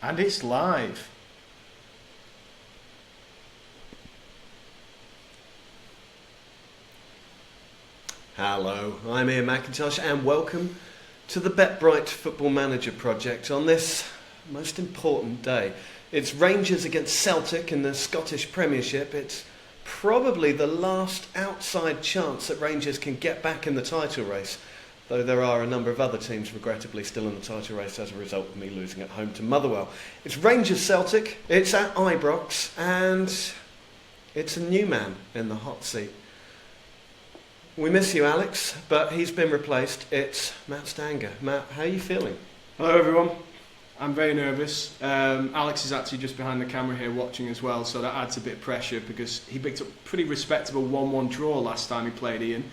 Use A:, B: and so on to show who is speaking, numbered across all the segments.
A: And it's live.
B: Hello, I'm Iain Macintosh and welcome to the BetBright Football Manager Project on this most important day. It's Rangers against Celtic in the Scottish Premiership. It's probably the last outside chance that Rangers can get back in the title race, though there are a number of other teams regrettably still in the title race as a result of me losing at home to Motherwell. It's Rangers Celtic, it's at Ibrox, and it's a new man in the hot seat. We miss you, Alex, but he's been replaced. It's Matt Stanger. Matt, how are you feeling?
A: Hello, everyone. I'm very nervous. Alex is actually just behind the camera here watching as well, so that adds a bit of pressure because he picked up a pretty respectable 1-1 draw last time he played Ian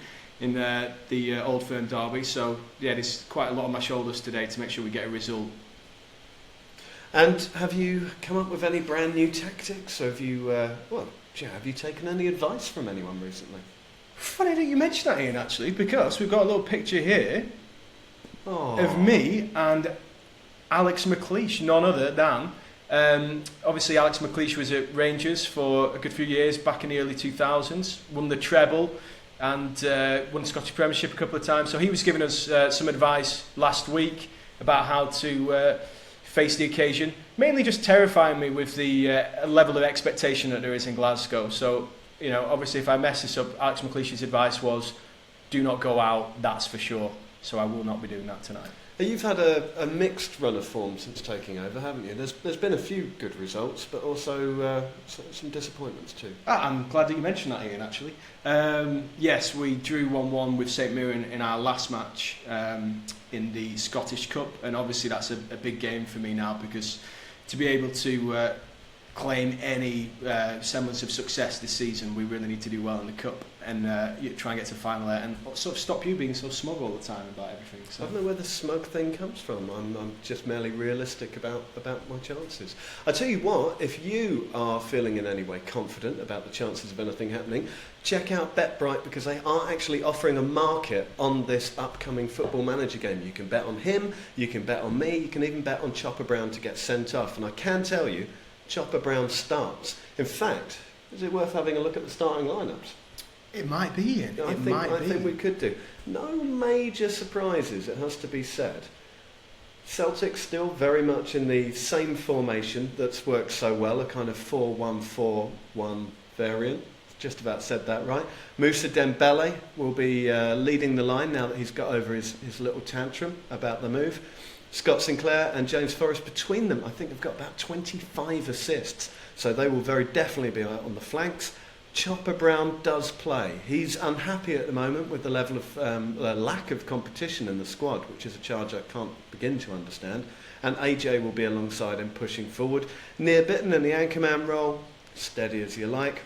A: in the Old Firm derby. So, yeah, there's quite a lot on my shoulders today to make sure we get a result.
B: And have you come up with any brand new tactics? Or have you, have you taken any advice from anyone recently?
A: Funny that you mention that, Ian, actually, because we've got a little picture here of me and Alex McLeish, none other than. Obviously, Alex McLeish was at Rangers for a good few years back in the early 2000s, won the treble and won the Scottish Premiership a couple of times. So he was giving us some advice last week about how to face the occasion, mainly just terrifying me with the level of expectation that there is in Glasgow. So, you know, obviously if I mess this up, Alex McLeish's advice was, do not go out, that's for sure. So I will not be doing that tonight.
B: You've had a mixed run of form since taking over, haven't you? There's been a few good results, but also some disappointments too.
A: I'm glad that you mentioned that, Ian, actually. Yes, we drew 1-1 with St Mirren in our last match in the Scottish Cup, and obviously that's a big game for me now, because to be able to claim any semblance of success this season, we really need to do well in the Cup and try and get to the final there and sort of stop you being so smug all the time about everything. So.
B: I don't know where the smug thing comes from. I'm just merely realistic about my chances. I tell you what, if you are feeling in any way confident about the chances of anything happening, check out BetBright, because they are actually offering a market on this upcoming Football Manager game. You can bet on him, you can bet on me, you can even bet on Chopper Brown to get sent off. And I can tell you, Chopper Brown starts. In fact, is it worth having a look at the starting lineups?
A: It might be, Ian.
B: I think we could do. No major surprises, it has to be said. Celtic still very much in the same formation that's worked so well, a kind of 4-1-4-1 variant. Just about said that right. Moussa Dembele will be leading the line now that he's got over his little tantrum about the move. Scott Sinclair and James Forrest, between them, I think have got about 25 assists. So they will very definitely be out on the flanks. Chopper Brown does play. He's unhappy at the moment with the level of lack of competition in the squad, which is a charge I can't begin to understand. And AJ will be alongside him pushing forward. Near Bitten in the anchorman role, steady as you like.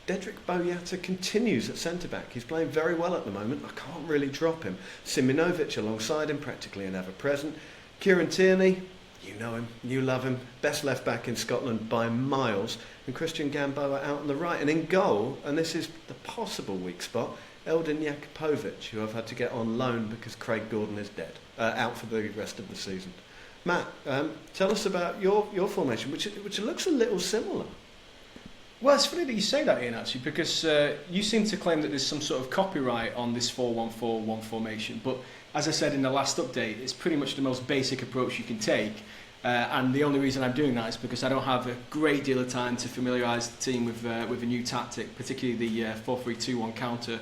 B: Dedrick Boyata continues at centre-back. He's playing very well at the moment. I can't really drop him. Siminovic alongside him, practically an ever-present. Kieran Tierney, you know him, you love him, best left-back in Scotland by miles. And Christian Gamboa out on the right. And in goal, and this is the possible weak spot, Eldin Jakupovic, who I've had to get on loan because Craig Gordon is dead, out for the rest of the season. Matt, tell us about your formation, which looks a little similar.
A: Well, it's funny that you say that, Ian, actually, because you seem to claim that there's some sort of copyright on this 4-1-4-1 formation, but as I said in the last update, it's pretty much the most basic approach you can take, and the only reason I'm doing that is because I don't have a great deal of time to familiarise the team with a new tactic, particularly the 4-3-2-1 counter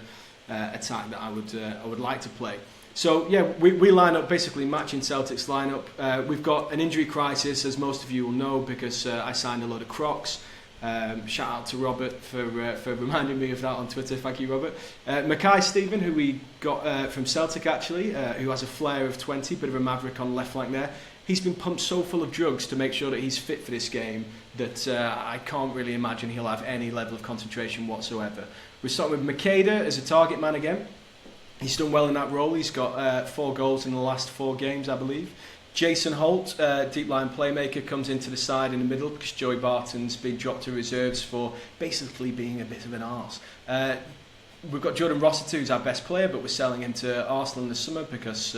A: attack that I would like to play. So yeah, we line up basically matching Celtic's lineup. We've got an injury crisis, as most of you will know, because I signed a load of Crocs. Shout out to Robert for reminding me of that on Twitter. Thank you, Robert. Mackay Stephen, who we got from Celtic actually, who has a flair of 20, bit of a maverick on the left flank there. He's been pumped so full of drugs to make sure that he's fit for this game that I can't really imagine he'll have any level of concentration whatsoever. We're starting with Makeda as a target man again. He's done well in that role. He's got 4 goals in the last 4 games, I believe. Jason Holt, deep line playmaker, comes into the side in the middle because Joey Barton's been dropped to reserves for basically being a bit of an arse. We've got Jordan Rossiter, who's our best player, but we're selling him to Arsenal in the summer because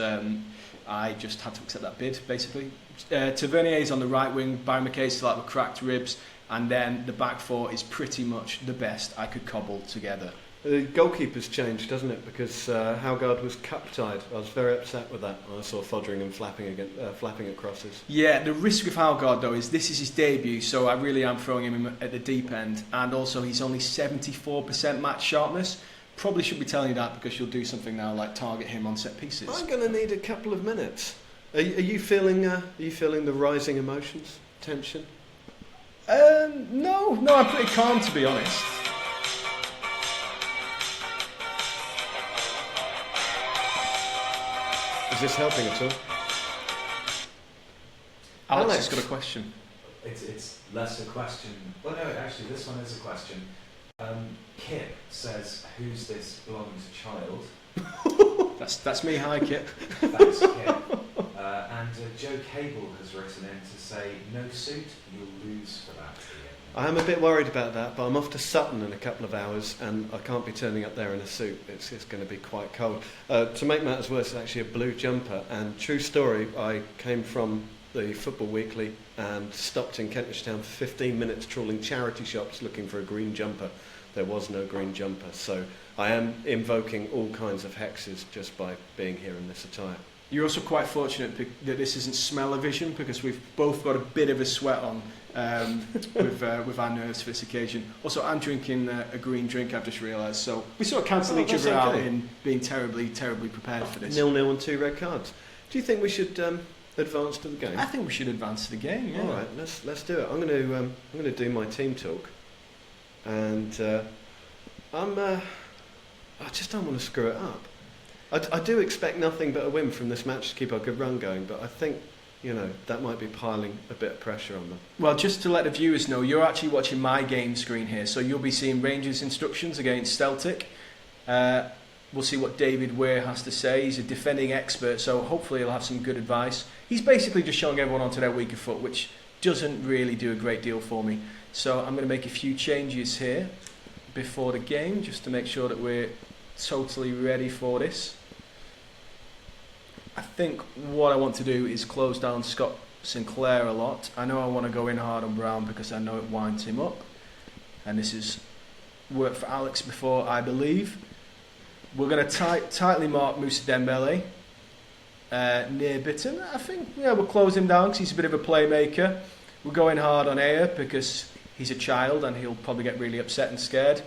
A: I just had to accept that bid, basically. Tavernier's on the right wing, Barry McKay's still out with cracked ribs, and then the back four is pretty much the best I could cobble together.
B: The goalkeeper's changed, doesn't it? Because Haugaard was cup-tied. I was very upset with that. I saw Foderingham flapping at crosses.
A: Yeah, the risk with Haugaard, though, is this is his debut, so I really am throwing him at the deep end. And also, he's only 74% match sharpness. Probably should be telling you that because you'll do something now like target him on set pieces.
B: I'm going to need a couple of minutes. Are you feeling the rising emotions, tension?
A: No, I'm pretty calm, to be honest.
B: Is this helping at all?
A: Alex has got a question.
C: It's less a question. Well, no, actually, this one is a question. Kip says, "Who's this blonde child?"
A: That's me. Hi, Kip.
C: Thanks, Kip. And Joe Cable has written in to say, "No suit, you'll lose for that."
B: I am a bit worried about that, but I'm off to Sutton in a couple of hours, and I can't be turning up there in a suit. It's going to be quite cold. To make matters worse, it's actually a blue jumper. And true story, I came from the Football Weekly and stopped in Kentish Town for 15 minutes trawling charity shops looking for a green jumper. There was no green jumper, so I am invoking all kinds of hexes just by being here in this attire.
A: You're also quite fortunate that this isn't smell-o-vision because we've both got a bit of a sweat on with our nerves for this occasion. Also, I'm drinking a green drink, I've just realised, so we sort of cancel each other out in being terribly, terribly prepared for this.
B: 0-0 and 2 red cards. Do you think we should advance to the game?
A: I think we should advance to the game, yeah.
B: All right, let's do it. I'm going to do my team talk, and I just don't want to screw it up. I do expect nothing but a win from this match to keep our good run going, but I think, that might be piling a bit of pressure on them.
A: Well, just to let the viewers know, you're actually watching my game screen here, so you'll be seeing Rangers' instructions against Celtic. We'll see what David Weir has to say. He's a defending expert, so hopefully he'll have some good advice. He's basically just showing everyone onto their weaker foot, which doesn't really do a great deal for me. So I'm going to make a few changes here before the game, just to make sure that we're totally ready for this. I think what I want to do is close down Scott Sinclair a lot. I know I want to go in hard on Brown because I know it winds him up. And this has worked for Alex before, I believe. We're going to tightly mark Moussa Dembele near Bitton. I think we'll close him down because he's a bit of a playmaker. We're going hard on Ayer because he's a child and he'll probably get really upset and scared.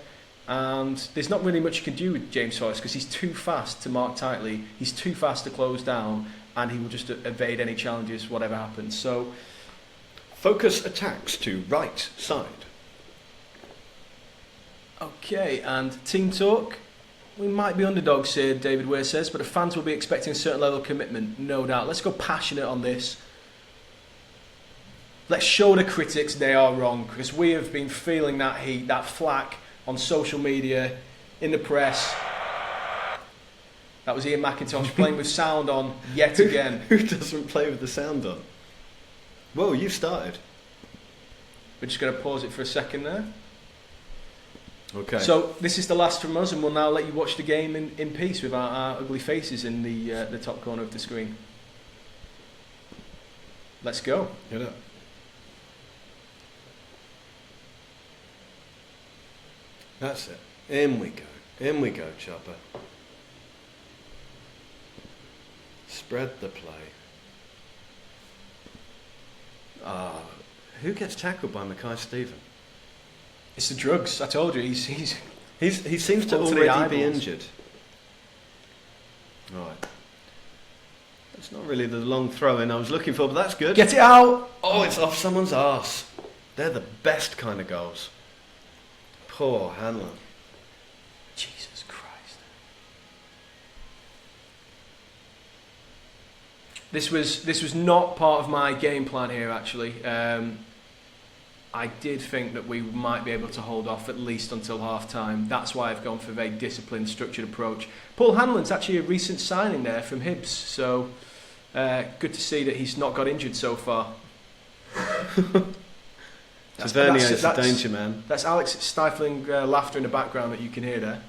A: And there's not really much you can do with James Forrest because he's too fast to mark tightly, he's too fast to close down, and he will just evade any challenges, whatever happens. So,
B: focus attacks to right side.
A: Okay, and team talk. We might be underdogs here, David Weir says, but the fans will be expecting a certain level of commitment, no doubt. Let's go passionate on this. Let's show the critics they are wrong, because we have been feeling that heat, that flack, on social media, in the press. That was Iain Macintosh playing with sound on yet again.
B: Who doesn't play with the sound on? Whoa, you started.
A: We're just going to pause it for a second there.
B: Okay.
A: So this is the last from us, and we'll now let you watch the game in peace with our ugly faces in the top corner of the screen. Let's go.
B: Get up. That's it. In we go. In we go, Chopper. Spread the play. Who gets tackled by Mackay-Steven?
A: It's the drugs. I told you. He
B: seems to already be injured. Right. That's not really the long throw in I was looking for, but that's good.
A: Get it out!
B: Oh, it's off someone's arse. They're the best kind of goals. Poor Hanlon.
A: Jesus Christ. This was not part of my game plan here, actually. I did think that we might be able to hold off at least until half-time. That's why I've gone for a very disciplined, structured approach. Paul Hanlon's actually a recent signing there from Hibs, so good to see that he's not got injured so far.
B: Tavernier's a danger man.
A: That's Alex stifling laughter in the background that you can hear there.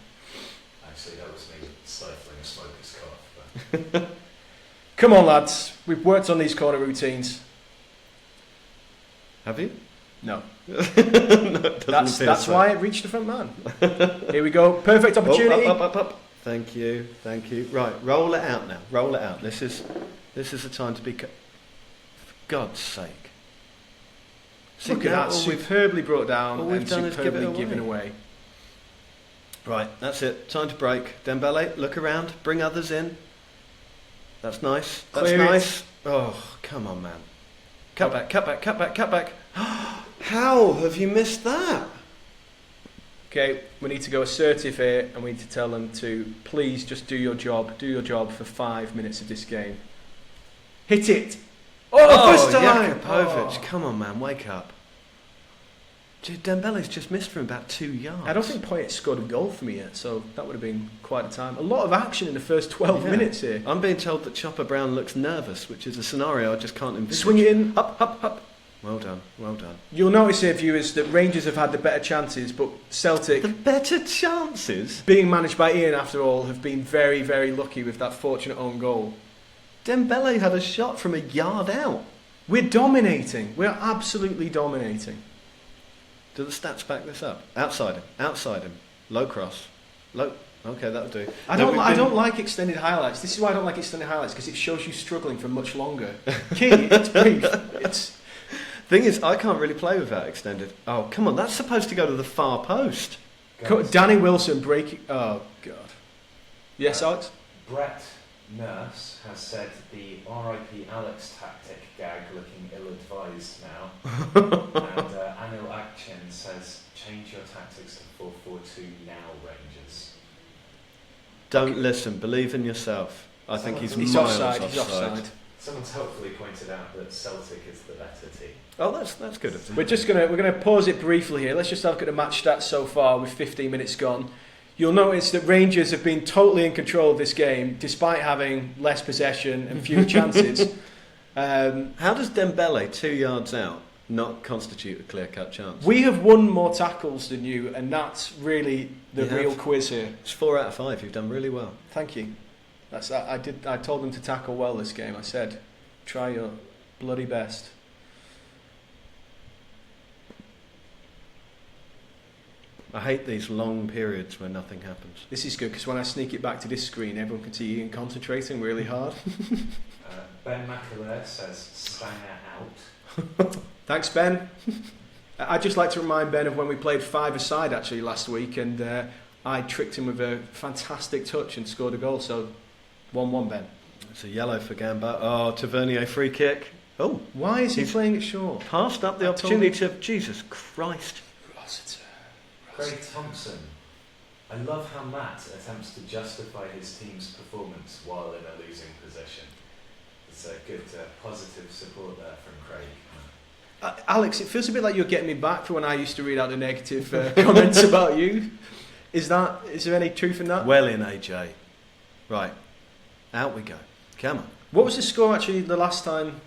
C: Actually, that was me stifling a smoker's cough. But
A: Come on, lads. We've worked on these corner routines.
B: Have you?
A: No.
B: No, it doesn't appear
A: That's
B: so.
A: why it reached the front man. Here we go. Perfect opportunity.
B: Up. Thank you. Right, roll it out now. Roll it out. This is the time to be... For God's sake. See,
A: Look at
B: now
A: that.
B: all
A: Superbly brought down
B: all we've
A: and
B: done is give it
A: superbly given away.
B: Right, that's it. Time to break. Dembele, look around. Bring others in. That's nice. That's
A: Clear
B: nice. Oh, come on, man. Cut back. How have you missed that?
A: Okay, we need to go assertive here, and we need to tell them to please just do your job. Do your job for 5 minutes of this game. Hit it! Oh, first time!
B: Jakupovic, come on, man, wake up. Dude, Dembele's just missed from about 2 yards.
A: I don't think Poyet scored a goal for me yet, so that would have been quite a time. A lot of action in the first 12 minutes here.
B: I'm being told that Chopper Brown looks nervous, which is a scenario I just can't envisage.
A: Swing it in.
B: Up. Well done.
A: You'll notice here, viewers, that Rangers have had the better chances, but Celtic,
B: The better chances?
A: being managed by Iain after all, have been very, very lucky with that fortunate own goal.
B: Dembele had a shot from a yard out.
A: We're dominating. We're absolutely dominating.
B: Do the stats back this up? Outside him. Low cross. Okay, that'll do.
A: I don't like extended highlights. This is why I don't like extended highlights, because it shows you struggling for much longer. Key, it's brief.
B: Thing is, I can't really play without extended. Oh, come on, that's supposed to go to the far post.
A: Danny Wilson breaking... Oh, God. Yes, Alex?
C: Brett Nurse has said the RIP Alex tactic gag looking ill-advised now. And Anil Akchin says, change your tactics to 4-4-2 now, Rangers.
B: Don't listen, believe in yourself. I think he's miles
A: offside. He's offside.
C: Someone's helpfully pointed out that Celtic is the better team.
B: Oh, that's good of them.
A: We're gonna pause it briefly here. Let's just have a look at the match stats so far with 15 minutes gone. You'll notice that Rangers have been totally in control of this game, despite having less possession and fewer chances.
B: How does Dembele, 2 yards out, not constitute a clear-cut chance?
A: We have won more tackles than you, and that's really the real quiz here.
B: It's 4 out of 5. You've done really well.
A: Thank you. I told them to tackle well this game. I said, try your bloody best.
B: I hate these long periods where nothing happens.
A: This is good, because when I sneak it back to this screen, everyone can see Iain concentrating really hard.
C: Ben McAleer says, Stanger out.
A: Thanks, Ben. I'd just like to remind Ben of when we played 5-a-side actually last week, and I tricked him with a fantastic touch and scored a goal, so 1-1, Ben.
B: It's a yellow for Gamba. Oh, Tavernier free kick. Oh,
A: Why is he playing it short?
B: passed up the opportunity to... Jesus Christ.
C: Craig Thompson. I love how Matt attempts to justify his team's performance while in a losing position. It's a good positive support there from Craig.
A: Alex, it feels a bit like you're getting me back for when I used to read out the negative comments about you. Is there any truth in that?
B: Well in, AJ. Right. Out we go. Come on.
A: What was the score actually the last time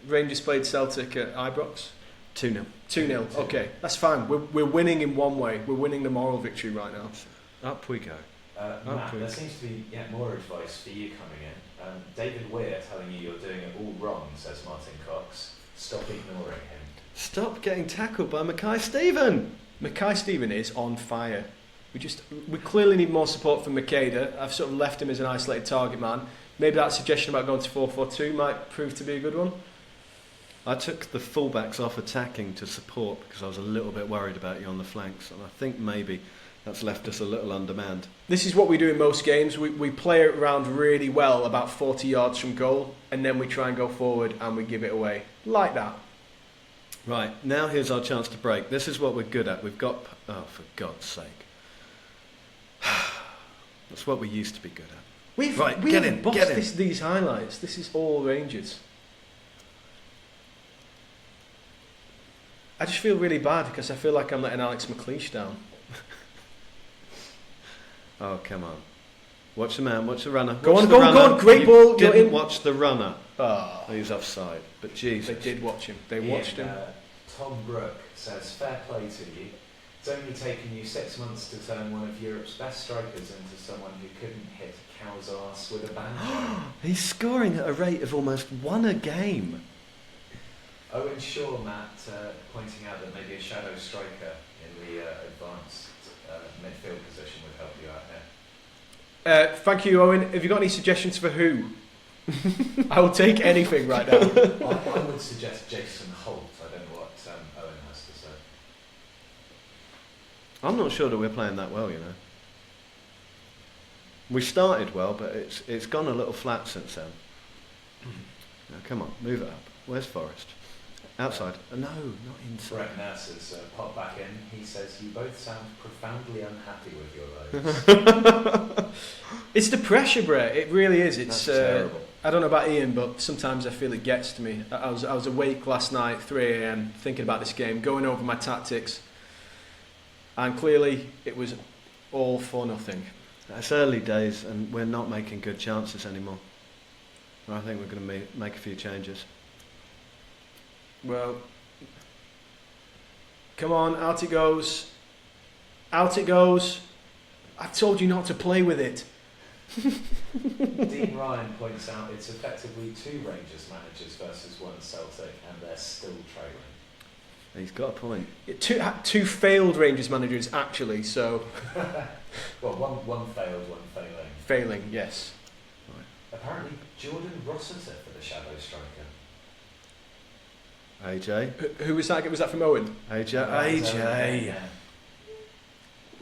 A: Rangers played Celtic at Ibrox?
B: 2-0.
A: 2-0. Okay, that's fine. We're winning in one way. We're winning the moral victory right now.
B: Up we go.
C: Matt, there seems to be more advice for you coming in. David Weir telling you you're doing it all wrong, says Martin Cox. Stop ignoring him.
B: Stop getting tackled by Mackay Stephen.
A: Mackay Stephen is on fire. We clearly need more support from Makeda. I've sort of left him as an isolated target man. Maybe that suggestion about going to 4-4-2 might prove to be a good one.
B: I took the fullbacks off attacking to support because I was a little bit worried about you on the flanks, and I think maybe that's left us a little undermanned.
A: This is what we do in most games. We play it around really well, about 40 yards from goal, and then we try and go forward and we give it away. Like that.
B: Right, now here's our chance to break. This is what we're good at. We've got... Oh, for God's sake. That's what we used to be good at. We haven't bossed
A: these highlights. This is all Rangers. I just feel really bad because I feel like I'm letting Alex McLeish down.
B: Oh, come on. Watch the man, watch the runner.
A: Go on, great ball.
B: You didn't watch the runner.
A: Oh.
B: He's offside, but Jesus.
A: They did watch him. They watched him.
C: Tom Brooke says, fair play to you. It's only taken you 6 months to turn one of Europe's best strikers into someone who couldn't hit a cow's arse with a banjo.
B: He's scoring at a rate of almost 1 a game.
C: Owen Shaw, Matt, pointing out that maybe a shadow striker in the advanced midfield position would help you out here.
A: Thank you, Owen. Have you got any suggestions for who? I will take anything right now.
C: I would suggest Jason Holt. I don't know what Owen has to say.
B: I'm not sure that we're playing that well, We started well, but it's gone a little flat since then. Now, come on, move it up. Where's Forrest? Outside. No, not inside.
C: Brett Nurse has popped back in. He says, you both sound profoundly unhappy with your lives.
A: It's the pressure, Brett. It really is. It's
B: That's terrible.
A: I don't know about Ian, but sometimes I feel it gets to me. I was awake last night, 3 a.m, thinking about this game, going over my tactics, and clearly it was all for nothing.
B: It's early days, and we're not making good chances anymore. I think we're going to make a few changes.
A: Well, come on, out it goes. Out it goes. I told you not to play with it.
C: Dean Ryan points out it's effectively 2 Rangers managers versus 1 Celtic, and they're still trailing.
B: He's got a point.
A: Two failed Rangers managers, actually, so...
C: Well, one failed, one failing.
A: Failing, yes.
B: Right.
C: Apparently, Jordan Rossiter for the shadow striker.
B: AJ.
A: Who was that? Was that from Owen?
B: AJ.
C: Yeah.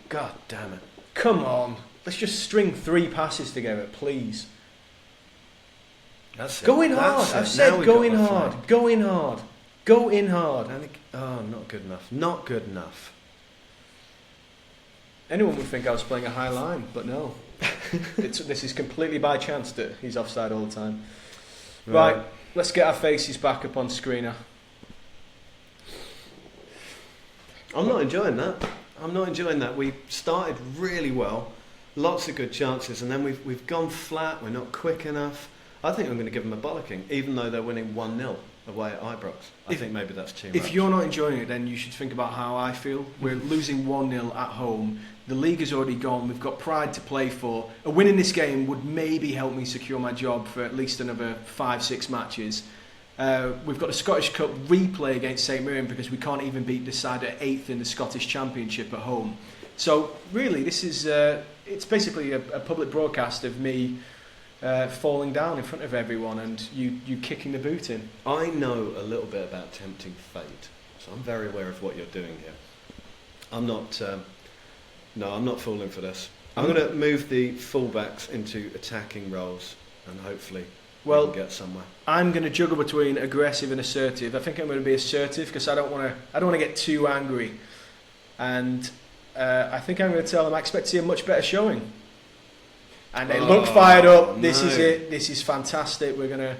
A: God damn it. Come on. Let's just string 3 passes together, please.
B: That's it.
A: Go in hard.
B: That's it.
A: I've said
B: Now
A: go
B: we've
A: in
B: got the
A: hard.
B: flag.
A: Go in hard. Go in hard.
B: Not good enough. Not good enough.
A: Anyone would think I was playing a high line, but no. This is completely by chance that he's offside all the time. Right, let's get our faces back up on screener.
B: I'm not enjoying that. We started really well, lots of good chances, and then we've gone flat. We're not quick enough. I think I'm going to give them a bollocking, even though they're winning 1-0 away at Ibrox. I think maybe that's too much.
A: If you're not enjoying it, then you should think about how I feel. We're losing 1-0 at home. The league is already gone. We've got pride to play for. A win in this game would maybe help me secure my job for at least another 5-6 matches. We've got a Scottish Cup replay against St Mirren because we can't even beat the side at 8th in the Scottish Championship at home. So really, this is it's basically a public broadcast of me falling down in front of everyone and you kicking the boot in.
B: I know a little bit about tempting fate, so I'm very aware of what you're doing here. I'm not falling for this. I'm going to move the fullbacks into attacking roles and hopefully we can get somewhere.
A: I'm going to juggle between aggressive and assertive. I think I'm going to be assertive because I don't want to get too angry, and I think I'm going to tell them I expect to see a much better showing. And they look fired up. This is it. This is fantastic. We're going to...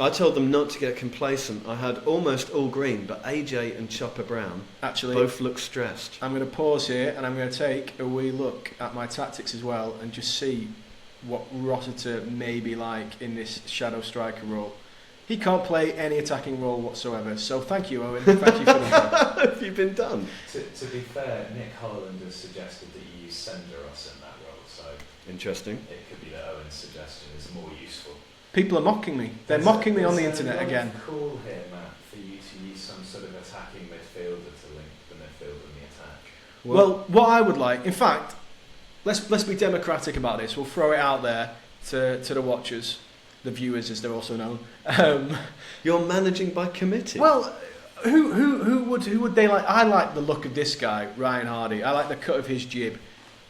B: I told them not to get complacent. I had almost all green, but AJ and Chopper Brown
A: actually
B: both look stressed.
A: I'm going to pause here and I'm going to take a wee look at my tactics as well and just see what Rossiter may be like in this shadow striker role. He can't play any attacking role whatsoever. So thank you, Owen. Thank you for that.
B: Have you been done?
C: To be fair, Nick Holland has suggested that you use Senderos in that role, so
B: interesting.
C: It could be that Owen's suggestion is more useful.
A: People are mocking me. They're mocking me on the internet again.
C: It's cool here, Matt, for you to use some sort of attacking midfielder to link the midfield and the attack.
A: Well, what I would like, in fact, let's be democratic about this. We'll throw it out there to the watchers, the viewers as they're also known.
B: You're managing by committee.
A: Well, who would they like? I like the look of this guy, Ryan Hardy. I like the cut of his jib.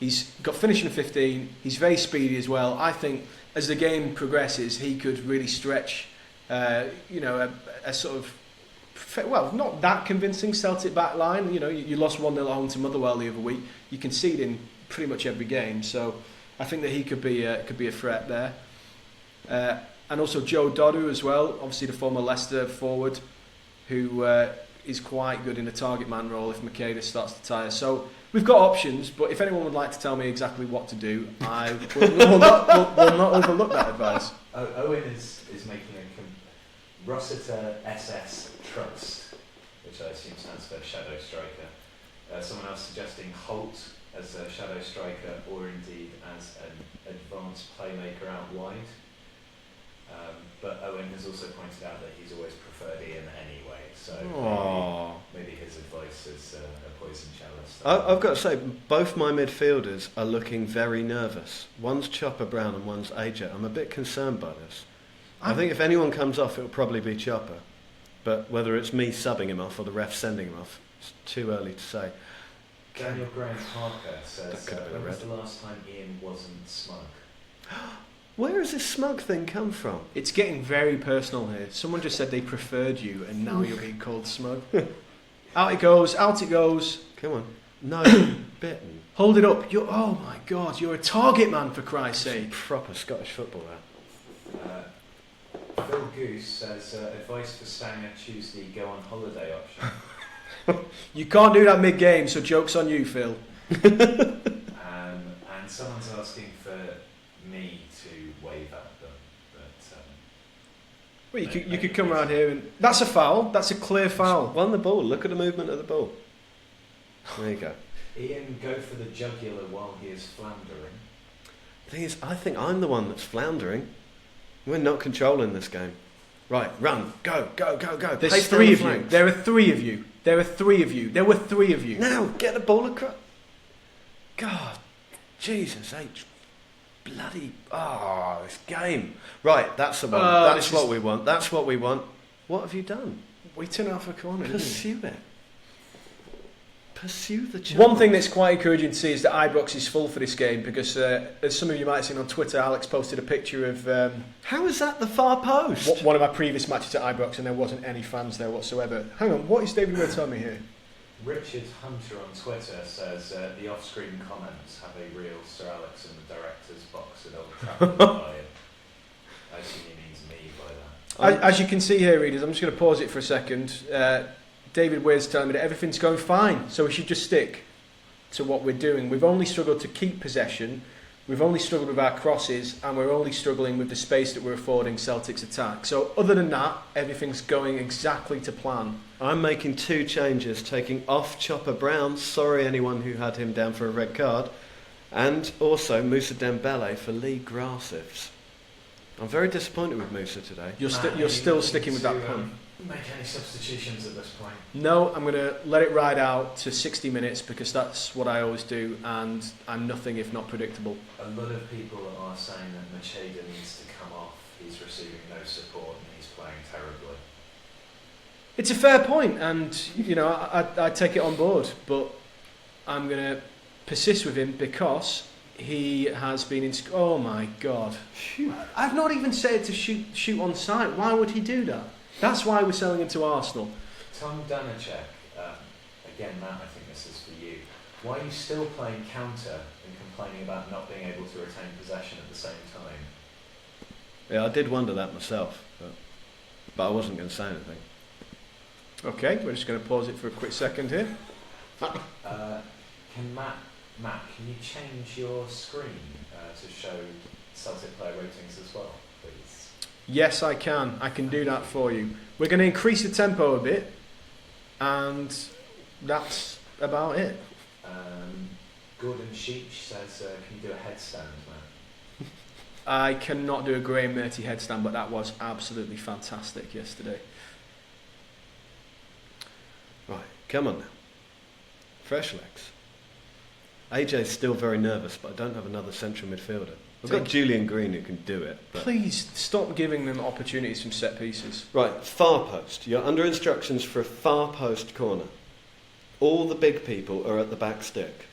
A: He's got finishing 15. He's very speedy as well. I think as the game progresses, he could really stretch, a sort of, well, not that convincing Celtic back line. You know, you lost 1-0 at home to Motherwell the other week. You concede in pretty much every game, so I think that he could be a threat there. And also Joe Dodu as well, obviously the former Leicester forward, who is quite good in a target man role if Makeda starts to tire. So we've got options, but if anyone would like to tell me exactly what to do, I will not overlook that advice.
C: Owen is making a Rossiter SS Trust, which I assume stands for Shadow Striker. Someone else suggesting Holt as a shadow striker, or indeed as an advanced playmaker out wide. But Owen has also pointed out that he's always preferred Iain anyway, so maybe his advice is a poison chalice.
B: I've got to say, both my midfielders are looking very nervous. One's Chopper Brown and one's AJ. I'm a bit concerned by this. I think if anyone comes off, it'll probably be Chopper. But whether it's me subbing him off or the ref sending him off, it's too early to say.
C: Daniel Graham Parker says, when was
B: red.
C: the last time Iain wasn't smug?
B: Where has this smug thing come from?
A: It's getting very personal here. Someone just said they preferred you, and now you're being called smug. Out it goes, out it goes.
B: Come on. No, bitten.
A: Hold it up. Oh my God, you're a target man, for Christ's sake.
B: Proper Scottish football, that.
C: Phil Goose says, advice for Stanger, choose the go on holiday option.
A: You can't do that mid-game, so joke's on you, Phil.
C: And someone's asking for me to wave at them, but
A: Well, you could come around here and... That's a foul. That's a clear foul.
B: Won the ball. Look at the movement of the ball. There you go.
C: Iain, go for the jugular while he is floundering.
B: The thing is, I think I'm the one that's floundering. We're not controlling this game. Right, run, go, go, go, go.
A: There's
B: Pace
A: three of
B: down the
A: you.
B: flanks.
A: There are three of you. There are three of you. There were three of you.
B: Now, get the ball across. God, Jesus H. Bloody, this game. Right, that's the one. That's what we want. That's what we want. What have you done?
A: We turn out for a corner, didn't we?
B: Pursue it. Pursue the challenge.
A: One thing that's quite encouraging to see is that Ibrox is full for this game because, as some of you might have seen on Twitter, Alex posted a picture of
B: how is that the far post?
A: one of my previous matches at Ibrox, and there wasn't any fans there whatsoever. Hang on, what is David Ware telling me here?
C: Richard Hunter on Twitter says the off-screen comments have a real Sir Alex in the director's box at Old Trafford by it. I assume he means me by that.
A: As you can see here, readers, I'm just going to pause it for a second. David Ware's telling me that everything's going fine, so we should just stick to what we're doing. We've only struggled to keep possession, we've only struggled with our crosses, and we're only struggling with the space that we're affording Celtic's attack. So other than that, everything's going exactly to plan.
B: I'm making two changes, taking off Chopper Brown, sorry anyone who had him down for a red card, and also Moussa Dembele for Lee Grassifs. I'm very disappointed with Moussa today.
A: You're still sticking with that pun.
C: Make any substitutions at this point?
A: No, I'm going to let it ride out to 60 minutes because that's what I always do, and I'm nothing if not predictable.
C: A lot of people are saying that Macheda needs to come off. He's receiving no support and he's playing terribly.
A: It's a fair point, and I take it on board, but I'm going to persist with him because he has been in... Oh my God. I've not even said to shoot on sight. Why would he do that? That's why we're selling him to Arsenal.
C: Tom Danacek, again Matt, I think this is for you. Why are you still playing counter and complaining about not being able to retain possession at the same time?
B: Yeah, I did wonder that myself, but I wasn't going to say anything.
A: Okay, we're just going to pause it for a quick second here.
C: Can Matt, can you change your screen to show Celtic player ratings as well, please?
A: Yes, I can. I can do that for you. We're going to increase the tempo a bit, and that's about it.
C: Gordon Sheech says, can you do a headstand, Matt?
A: I cannot do a Graham Murty headstand, but that was absolutely fantastic yesterday.
B: Right, come on now. Fresh legs. AJ's still very nervous, but I don't have another central midfielder. I've got Julian Green who can do it. But...
A: Please stop giving them opportunities from set pieces.
B: Right, far post. You're under instructions for a far post corner. All the big people are at the back stick.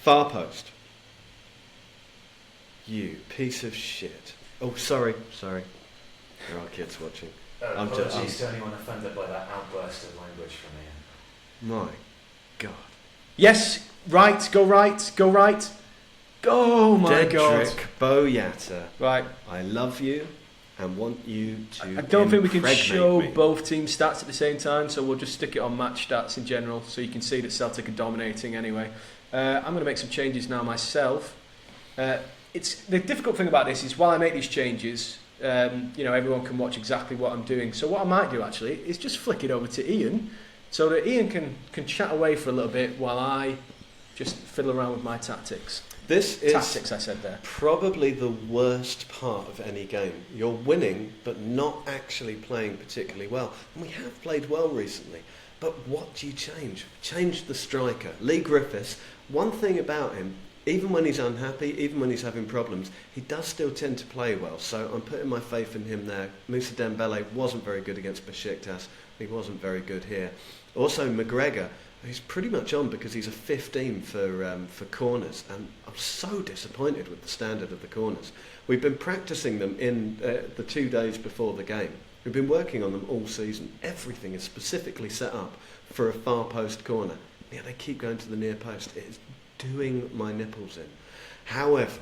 B: Far post. You piece of shit. Oh, sorry. There are kids watching.
C: Apologies to anyone offended by that outburst of language from Iain.
B: My God.
A: Yes, right, go right, go right. Oh my God.
B: Dedrick Boyata.
A: Right.
B: I love you and want you to
A: I don't think we can
B: impregnate
A: show
B: me.
A: both team stats at the same time, so we'll just stick it on match stats in general so you can see that Celtic are dominating anyway. I'm going to make some changes now myself. It's the difficult thing about this is while I make these changes, everyone can watch exactly what I'm doing. So what I might do actually is just flick it over to Iain so that Iain can chat away for a little bit while I just fiddle around with my tactics.
B: This is
A: Tactics, I said there.
B: probably the worst part of any game. You're winning, but not actually playing particularly well. And we have played well recently. But what do you change? Change the striker. Lee Griffiths, one thing about him, even when he's unhappy, even when he's having problems, he does still tend to play well. So I'm putting my faith in him there. Moussa Dembele wasn't very good against Besiktas. He wasn't very good here. Also, McGregor, he's pretty much on because he's a 15 for corners, and I'm so disappointed with the standard of the corners. We've been practicing them in the 2 days before the game. We've been working on them all season. Everything is specifically set up for a far post corner. Yeah, they keep going to the near post. It is doing my nipples in. However,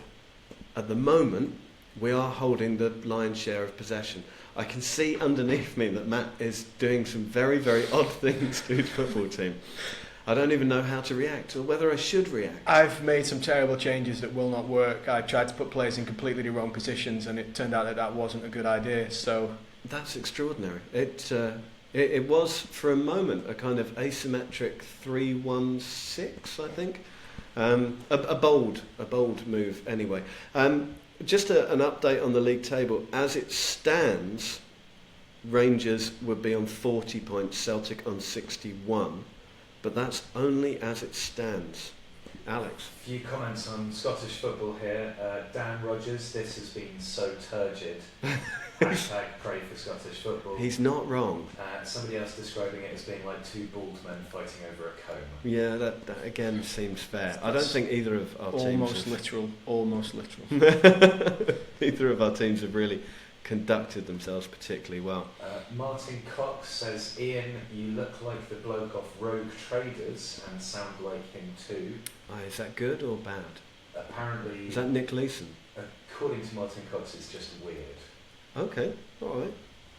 B: at the moment, we are holding the lion's share of possession. I can see underneath me that Matt is doing some very, very odd things to his football team. I don't even know how to react or whether I should react.
A: I've made some terrible changes that will not work. I tried to put players in completely the wrong positions, and it turned out that wasn't a good idea. So
B: that's extraordinary. It was for a moment a kind of asymmetric 3-1-6, I think. A bold move anyway. Just an update on the league table. As it stands, Rangers would be on 40 points, Celtic on 61, but that's only as it stands. Alex?
C: A few comments on Scottish football here. Dan Rogers, this has been so turgid. Hashtag pray for Scottish football.
B: He's not wrong.
C: Somebody else describing it as being like two bald men fighting over a comb.
B: Yeah, that again seems fair. I don't think either of our teams...
A: Almost literal.
B: Either of our teams have really conducted themselves particularly well.
C: Martin Cox says, Iain, you look like the bloke off Rogue Traders and sound like him too.
B: Is that good or bad?
C: Apparently...
B: Is that Nick Leeson?
C: According to Martin Cox, it's just weird.
B: Okay, alright.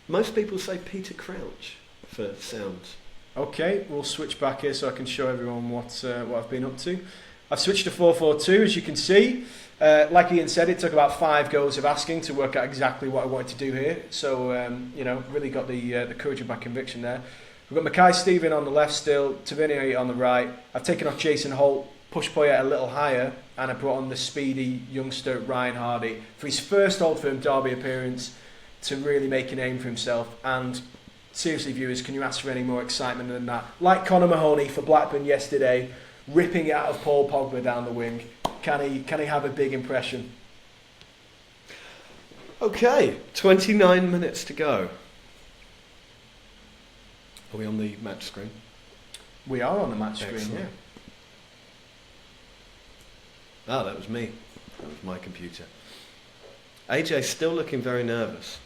B: Most people say Peter Crouch for sounds.
A: Okay, we'll switch back here so I can show everyone what I've been up to. I've switched to 4-4-2, as you can see. Like Iain said, it took about 5 goes of asking to work out exactly what I wanted to do here. So, really got the courage of my conviction there. We've got Mackay Stephen on the left still, Tavernier on the right. I've taken off Jason Holt, pushed Poyet a little higher, and I brought on the speedy youngster Ryan Hardy for his first Old Firm derby appearance to really make a name for himself. And seriously, viewers, can you ask for any more excitement than that? Like Conor Mahoney for Blackburn yesterday, ripping it out of Paul Pogba down the wing. Can he have a big impression?
B: Okay, 29 minutes to go. Are we on the match screen?
A: We are on the match screen,
B: Excellent.
A: yeah.
B: That was me. That was my computer. AJ's still looking very nervous.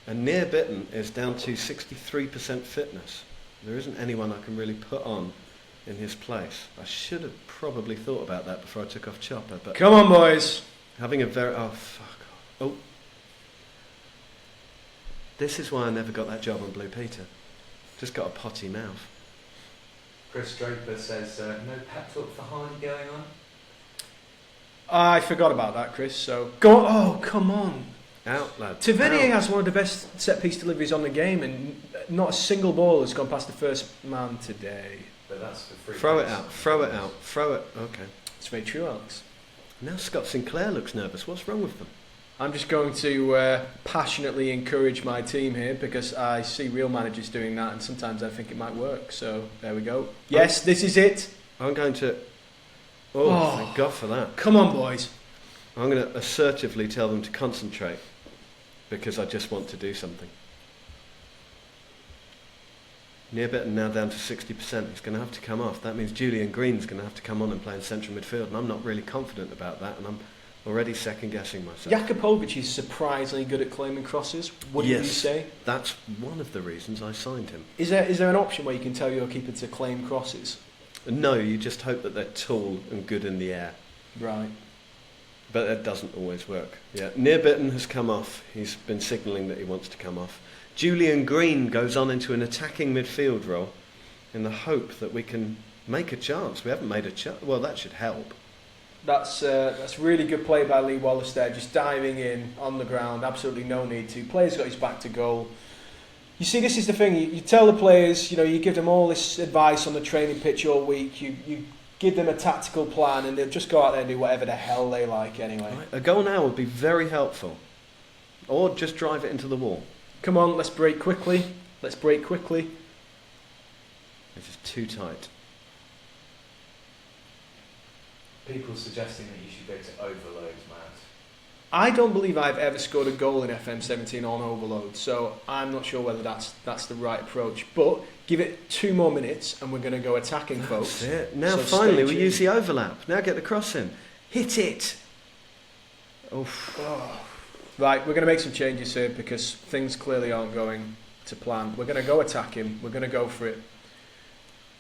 B: And Near Bitten is down to 63% fitness. There isn't anyone I can really put on in his place. I should have probably thought about that before I took off Chopper. But
A: come on, boys.
B: Having a very... Oh, fuck. Oh. This is why I never got that job on Blue Peter. Just got a potty mouth.
C: Chris Draper says, no pep talk for Hardy going on?
A: I forgot about that, Chris. So go on. Oh, come on.
B: Out, lad.
A: Tavernier has one of the best set-piece deliveries on the game, and not a single ball has gone past the first man today.
C: But that's for free.
B: Throw it out. Okay.
A: It's very true, Alex.
B: Now Scott Sinclair looks nervous. What's wrong with them?
A: I'm just going to passionately encourage my team here because I see real managers doing that, and sometimes I think it might work. So there we go. Yes, this is it.
B: I'm going to... Oh, thank God for that.
A: Come on, boys.
B: I'm going to assertively tell them to concentrate because I just want to do something. Near Bitten now down to 60%. He's going to have to come off. That means Julian Green's going to have to come on and play in central midfield, and I'm not really confident about that, and I'm already second-guessing myself.
A: Jakubovic is surprisingly good at claiming crosses, wouldn't you say?
B: That's one of the reasons I signed him.
A: Is there an option where you can tell your keeper to claim crosses?
B: No, you just hope that they're tall and good in the air.
A: Right.
B: But that doesn't always work. Yeah, Near Bitten has come off. He's been signalling that he wants to come off. Julian Green goes on into an attacking midfield role in the hope that we can make a chance. We haven't made a chance. Well, that should help.
A: That's really good play by Lee Wallace there, just diving in on the ground, absolutely no need to. Player's got his back to goal. You see, this is the thing. You tell the players, you give them all this advice on the training pitch all week. You give them a tactical plan, and they'll just go out there and do whatever the hell they like anyway.
B: Right, a goal now would be very helpful. Or just drive it into the wall.
A: Come on, let's break quickly. This
B: is too tight.
C: People suggesting that you should go to overload, Matt.
A: I don't believe I've ever scored a goal in FM17 on overload, so I'm not sure whether that's the right approach. But give it 2 more minutes and we're going to go attacking, folks.
B: That's it. Now
A: So
B: finally
A: stay
B: we use the overlap. Now get the cross in. Hit it! Oof.
A: Oh. Right, we're going to make some changes here because things clearly aren't going to plan. We're going to go attacking. We're going to go for it.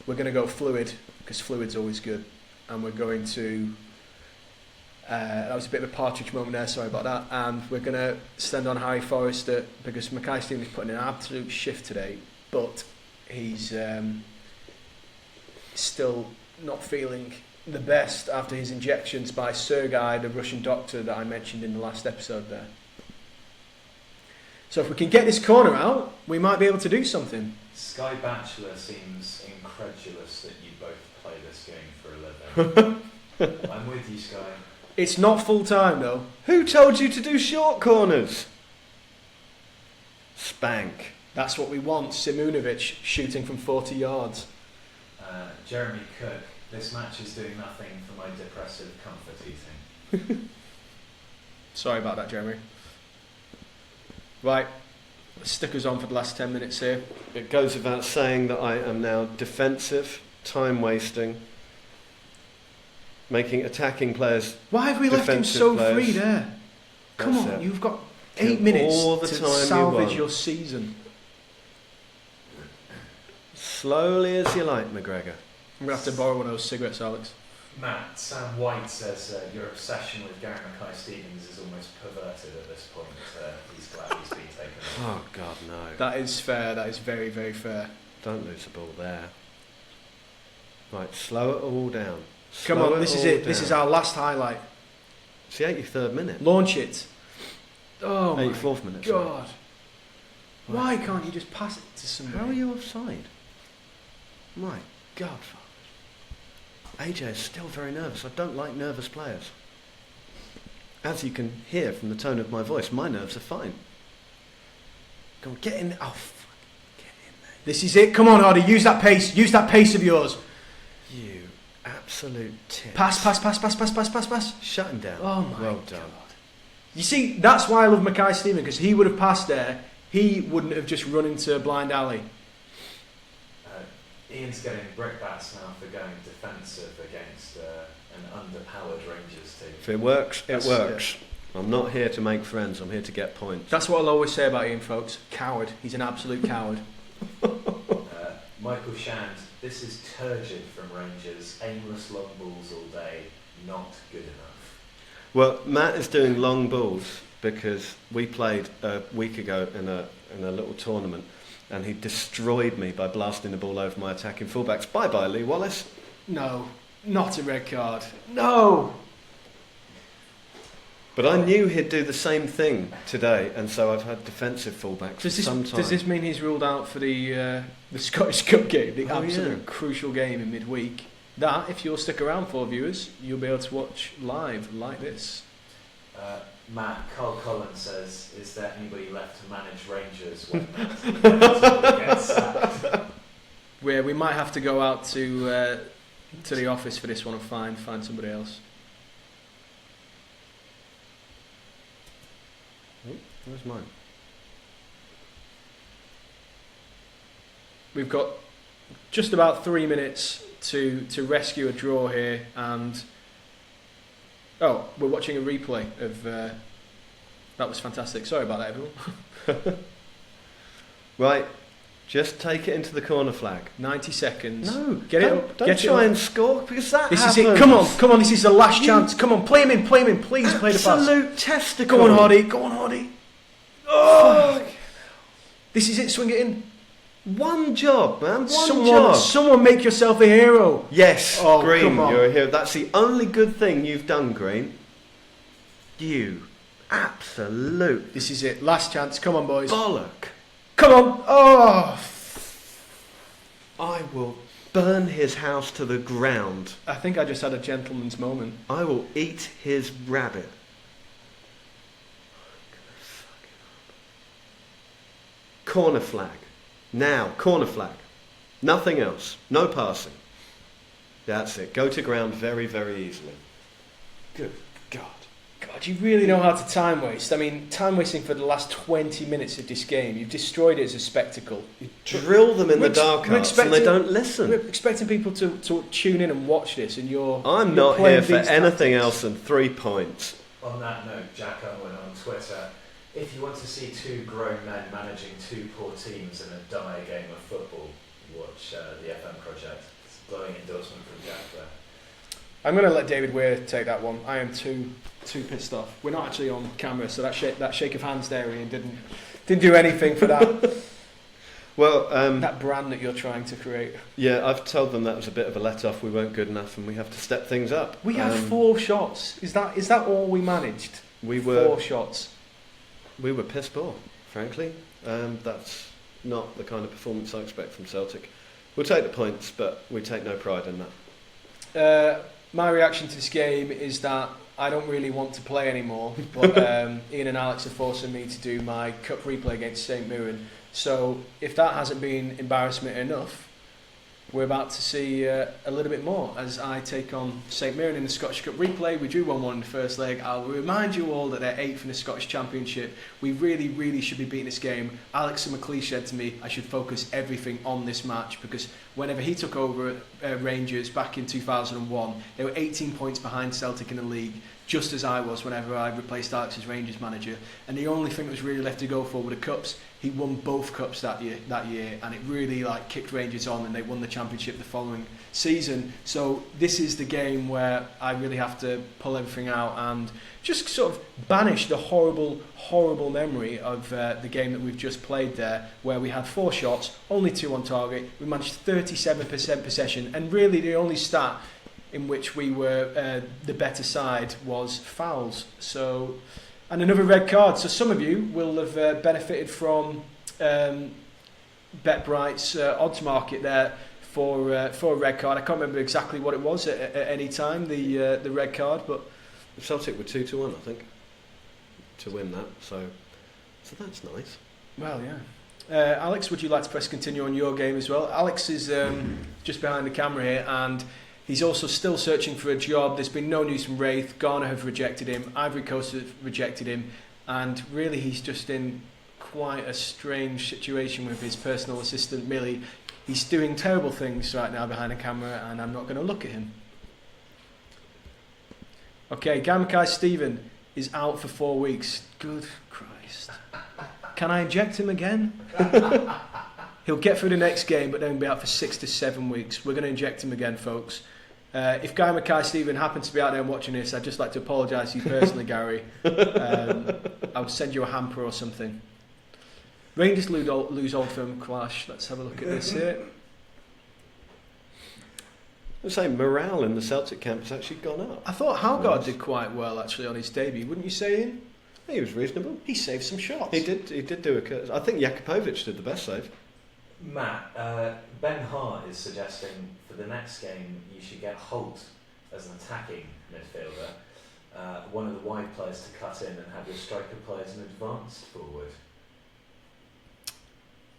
A: We're going to go fluid because fluid's always good. And we're going to... that was a bit of a partridge moment there, sorry about that. And we're going to stand on Harry Forrester because Mackay Stevens is putting in an absolute shift today, but he's still not feeling the best after his injections by Sergei, the Russian doctor that I mentioned in the last episode there. So if we can get this corner out, we might be able to do something.
C: Sky Bachelor seems incredulous that you both play this game for a living. I'm with you, Sky.
A: It's not full time though.
B: Who told you to do short corners? Spank.
A: That's what we want. Simunovic shooting from 40 yards.
C: Jeremy Cook, this match is doing nothing for my depressive comfort eating.
A: Sorry about that, Jeremy. Right, stick us on for the last 10 minutes here.
B: It goes without saying that I am now defensive, time wasting, making attacking players.
A: Why have we left him so
B: players.
A: free there? Come
B: That's
A: on,
B: it.
A: you've got
B: Kill
A: 8 minutes
B: all the
A: to
B: time you
A: salvage
B: want.
A: your season.
B: Slowly as you like, McGregor.
A: I'm going to have to borrow one of those cigarettes, Alex.
C: Matt, Sam White says your obsession with Gary Mackay-Stevens is almost perverted at this point. He's glad he's been taken off.
B: Oh, God, no.
A: That is fair, that is very, very fair.
B: Don't lose the ball there. Right, slow it all down.
A: Come
B: Slow
A: on, this is
B: all
A: it. This
B: down.
A: is our last highlight.
B: It's the 83rd minute.
A: Launch it. Oh my
B: 84th minute. sorry.
A: God. Why can't you just pass it to somebody?
B: How are you offside? My God, AJ is still very nervous. I don't like nervous players. As you can hear from the tone of my voice, my nerves are fine. Go on, get in there. Oh, fuck. Get in there.
A: This is it. Come on, Hardy. Use that pace. Use that pace of yours.
B: You absolute tit.
A: Pass.
B: Shut him down.
A: Oh my
B: well
A: God.
B: done.
A: You see, that's why I love Mackay Stevens, because he would have passed there. He wouldn't have just run into a blind alley.
C: Ian's getting brickbats now for going defensive against an underpowered Rangers team.
B: If it works, it works. I'm not here to make friends. I'm here to get points.
A: That's what I'll always say about Ian, folks. Coward. He's an absolute coward.
C: Michael Shand, this is turgid from Rangers. Aimless long balls all day. Not good enough.
B: Well, Matt is doing long balls because we played a week ago in a little tournament, and he destroyed me by blasting the ball over my attacking fullbacks. Bye-bye, Lee Wallace.
A: No, not a red card. No!
B: But I knew he'd do the same thing today, and so I've had defensive fullbacks for some time.
A: Does this mean he's ruled out for the Scottish Cup game, the absolute crucial game in midweek? That, if you'll stick around for viewers, you'll be able to watch live like this.
C: Matt, Carl Collins says, is there anybody left to manage Rangers when Matt gets sacked?
A: We might have to go out to the office for this one and find somebody else.
B: Where's mine?
A: We've got just about 3 minutes to rescue a draw here, and we're watching a replay of that was fantastic. Sorry about that, everyone.
B: Right, just take it into the corner flag.
A: 90 seconds.
B: No,
A: get it up.
B: Don't try and score, because that
A: This
B: happens.
A: is it. Come on. This is the last chance. Come on, play him in. Please play the pass.
B: Absolute testicle.
A: Go on, Hardy. Oh! This is it. Swing it in.
B: One job, man. One job.
A: Someone make yourself a hero.
B: Yes,
A: Oh,
B: Green,
A: come on.
B: you're a hero. That's the only good thing you've done, Green. You absolute
A: This is it. Last chance. Come on, boys.
B: bollock.
A: Come on! Oh!
B: I will burn his house to the ground.
A: I think I just had a gentleman's moment.
B: I will eat his rabbit. Corner flag. Now, corner flag. Nothing else. No passing. That's it. Go to ground very, very easily. Good God.
A: God, you really know how to time waste. I mean, time wasting for the last 20 minutes of this game. You've destroyed it as a spectacle.
B: You drill them in the dark arts and they don't listen.
A: We're expecting people to tune in and watch this, and
B: I'm not here for anything else than 3 points.
C: On that note, Jack Owen on Twitter, if you want to see two grown men managing two poor teams in a dire game of football, watch the FM Project. It's a glowing endorsement from Jack there.
A: I'm going to let David Weir take that one. I am too pissed off. We're not actually on camera, so that shake of hands there, Ian, didn't do anything for that.
B: Well,
A: that brand that you're trying to create.
B: Yeah, I've told them that was a bit of a let-off. We weren't good enough, and we have to step things up.
A: We had 4 shots. Is that all we managed? 4 shots.
B: We were piss poor, frankly. That's not the kind of performance I expect from Celtic. We'll take the points, but we take no pride in that.
A: My reaction to this game is that I don't really want to play anymore, but Ian and Alex are forcing me to do my cup replay against St Mirren. So if that hasn't been embarrassment enough, we're about to see a little bit more as I take on St Mirren in the Scottish Cup replay. We drew 1-1 in the first leg. I'll remind you all that they're 8th in the Scottish Championship. We really, really should be beating this game. Alex and McLeish said to me I should focus everything on this match because whenever he took over Rangers back in 2001, they were 18 points behind Celtic in the league, just as I was whenever I replaced Alex as Rangers manager. And the only thing that was really left to go for were the cups. He won both cups that year, and it really kicked Rangers on, and they won the championship the following season. So this is the game where I really have to pull everything out and just sort of banish the horrible, horrible memory of the game that we've just played there, where we had 4 shots, only 2 on target. We managed 37% possession, and really the only stat in which we were the better side was fouls. So. And another red card. So some of you will have benefited from BetBright's odds market there for a red card. I can't remember exactly what it was at any time, the red card, but
B: Celtic were 2-1, I think, to win that. So that's nice.
A: Well, yeah. Alex, would you like to press continue on your game as well? Alex is just behind the camera here, and he's also still searching for a job. There's been no news from Wraith. Ghana have rejected him. Ivory Coast have rejected him. And really, he's just in quite a strange situation with his personal assistant, Millie. He's doing terrible things right now behind the camera, and I'm not going to look at him. Okay, Gamakai Stephen is out for 4 weeks. Good Christ. Can I inject him again? He'll get through the next game, but then be out for 6 to 7 weeks. We're going to inject him again, folks. If Guy Mackay-Stephen happens to be out there watching this, I'd just like to apologise to you personally, Gary. I'll send you a hamper or something. Rangers lose Old Firm Clash. Let's have a look at this here.
B: I say morale in the Celtic camp has actually gone up.
A: I thought Halgard did quite well actually on his debut, wouldn't you say, Ian?
B: He was reasonable.
A: He saved some shots.
B: He did do a. I think Jakupovic did the best save.
C: Matt, Ben Hart is suggesting for the next game you should get Holt as an attacking midfielder, one of the wide players to cut in and have your striker play as an advanced forward.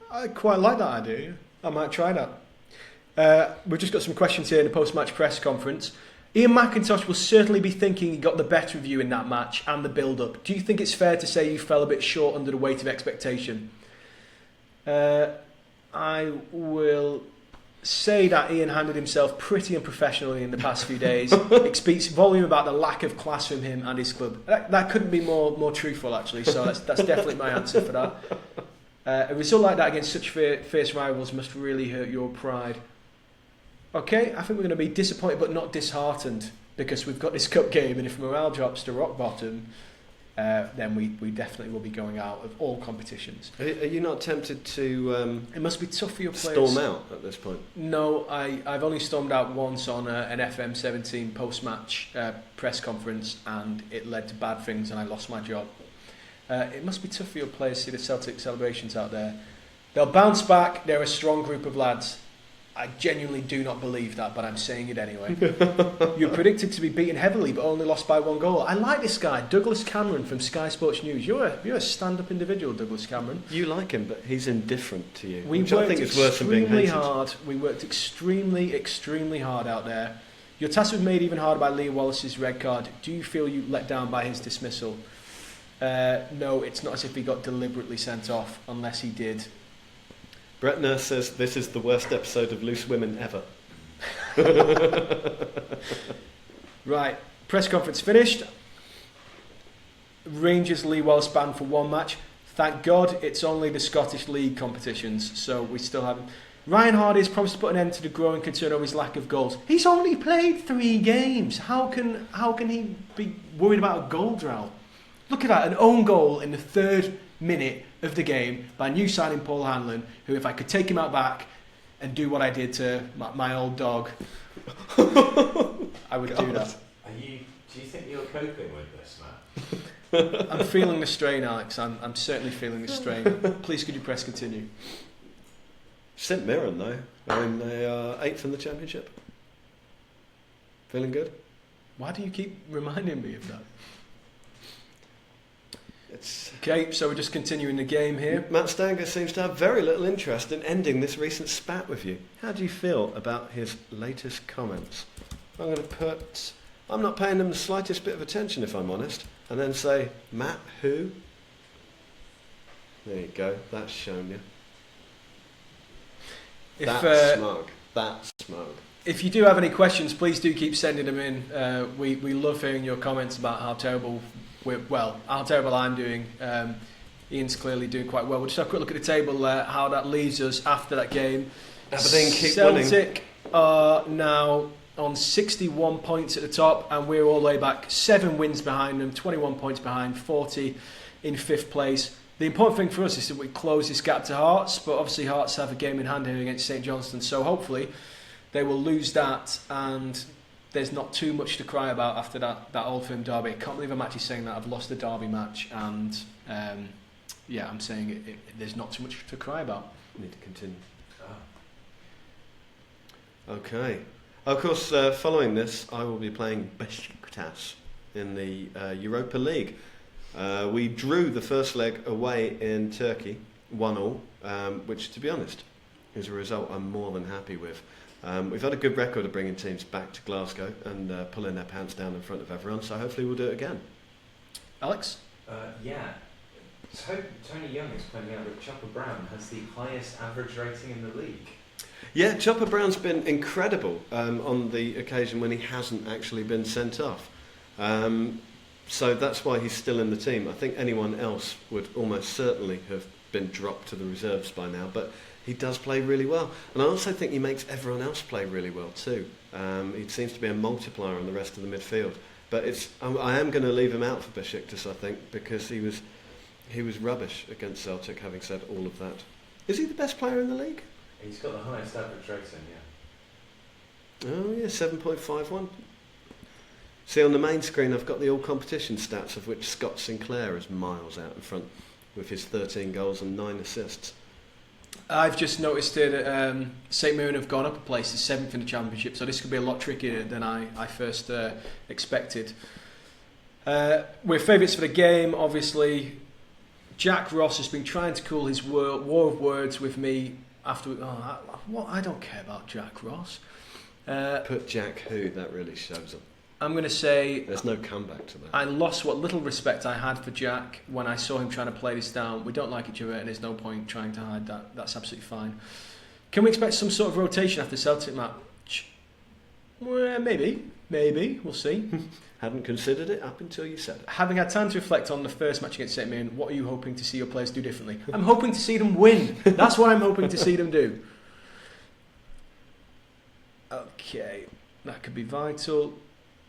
A: I quite like that idea. I might try that. We've just got some questions here in the post-match press conference. Iain Macintosh will certainly be thinking he got the better of you in that match and the build-up. Do you think it's fair to say you fell a bit short under the weight of expectation? I will say that Ian handled himself pretty unprofessionally in the past few days. It speaks volume about the lack of class from him and his club. That couldn't be more truthful, actually, so that's definitely my answer for that. A result like that against such fierce rivals must really hurt your pride. Okay, I think we're going to be disappointed but not disheartened because we've got this cup game, and if morale drops to rock bottom, then we definitely will be going out of all competitions.
B: Are you not tempted to
A: it must be tough for your players.
B: Storm out at this point?
A: No, I've only stormed out once on an FM17 post-match press conference, and it led to bad things and I lost my job. It must be tough for your players to see the Celtic celebrations out there. They'll bounce back. They're a strong group of lads. I genuinely do not believe that, but I'm saying it anyway. You're predicted to be beaten heavily, but only lost by 1 goal. I like this guy, Douglas Cameron from Sky Sports News. You're a stand-up individual, Douglas Cameron.
B: You like him, but he's indifferent to you.
A: We
B: which
A: worked
B: I think is worse than being hated.
A: hard. We worked extremely hard out there. Your task was made even harder by Lee Wallace's red card. Do you feel you let down by his dismissal? No, it's not as if he got deliberately sent off, unless he did.
B: Brett Nurse says this is the worst episode of Loose Women ever.
A: Right, press conference finished. Rangers Lee Wallace banned for 1 match. Thank God it's only the Scottish League competitions, so we still have him. Ryan Hardy has promised to put an end to the growing concern over his lack of goals. He's only played 3 games. How can he be worried about a goal drought? Look at that, an own goal in the 3rd minute of the game by new signing Paul Hanlon, who, if I could take him out back and do what I did to my old dog, I would do that.
C: Do you think you're coping with this, Matt?
A: I'm feeling the strain, Alex. I'm certainly feeling the strain. Please, could you press continue?
B: St Mirren, though. I mean, they are 8th in the Championship. Feeling good?
A: Why do you keep reminding me of that?
B: It's
A: Okay, so we're just continuing the game here.
B: Matt Stanger seems to have very little interest in ending this recent spat with you. How do you feel about his latest comments? I'm going to put... I'm not paying them the slightest bit of attention, if I'm honest. And then say, Matt who? There you go, that's shown you. That's smug. That's smug.
A: If you do have any questions, please do keep sending them in. We love hearing your comments about how terrible I'm doing. Ian's clearly doing quite well. We'll just have a quick look at the table, how that leaves us after that game.
B: Aberdeen keep winning.
A: Celtic are now on 61 points at the top, and we're all the way back 7 wins behind them, 21 points behind, 40 in 5th place. The important thing for us is that we close this gap to Hearts, but obviously Hearts have a game in hand here against St Johnstone, so hopefully they will lose that and there's not too much to cry about after that Old Firm derby. I can't believe I'm actually saying that. I've lost the derby match, and I'm saying there's not too much to cry about.
B: Need to continue. Okay. Of course, following this, I will be playing Besiktas in the Europa League. We drew the first leg away in Turkey, 1-1, which, to be honest, is a result I'm more than happy with. We've had a good record of bringing teams back to Glasgow and pulling their pants down in front of everyone, so hopefully we'll do it again.
A: Alex?
C: Tony Young is pointing out that Chopper Brown has the highest average rating in the league.
B: Yeah, Chopper Brown's been incredible on the occasion when he hasn't actually been sent off. So that's why he's still in the team. I think anyone else would almost certainly have been dropped to the reserves by now, but he does play really well. And I also think he makes everyone else play really well too. He seems to be a multiplier on the rest of the midfield. But I am going to leave him out for Besiktas, I think, because he was rubbish against Celtic, having said all of that. Is he the best player in the league?
C: He's got the highest average rating, yeah.
B: Oh yeah, 7.51. See, on the main screen I've got the all competition stats, of which Scott Sinclair is miles out in front with his 13 goals and 9 assists.
A: I've just noticed that St Mirren have gone up a place to 7th in the Championship, so this could be a lot trickier than I first expected. We're favourites for the game, obviously. Jack Ross has been trying to cool his war of words with me after... I don't care about Jack Ross.
B: Put Jack who, that really shows him.
A: I'm going to say...
B: There's no comeback to that.
A: I lost what little respect I had for Jack when I saw him trying to play this down. We don't like each other and there's no point trying to hide that. That's absolutely fine. Can we expect some sort of rotation after Celtic match? Well, maybe. We'll see.
B: Hadn't considered it up until you said it.
A: Having had time to reflect on the first match against St Mirren, what are you hoping to see your players do differently? I'm hoping to see them win. That's what I'm hoping to see them do. Okay, that could be vital.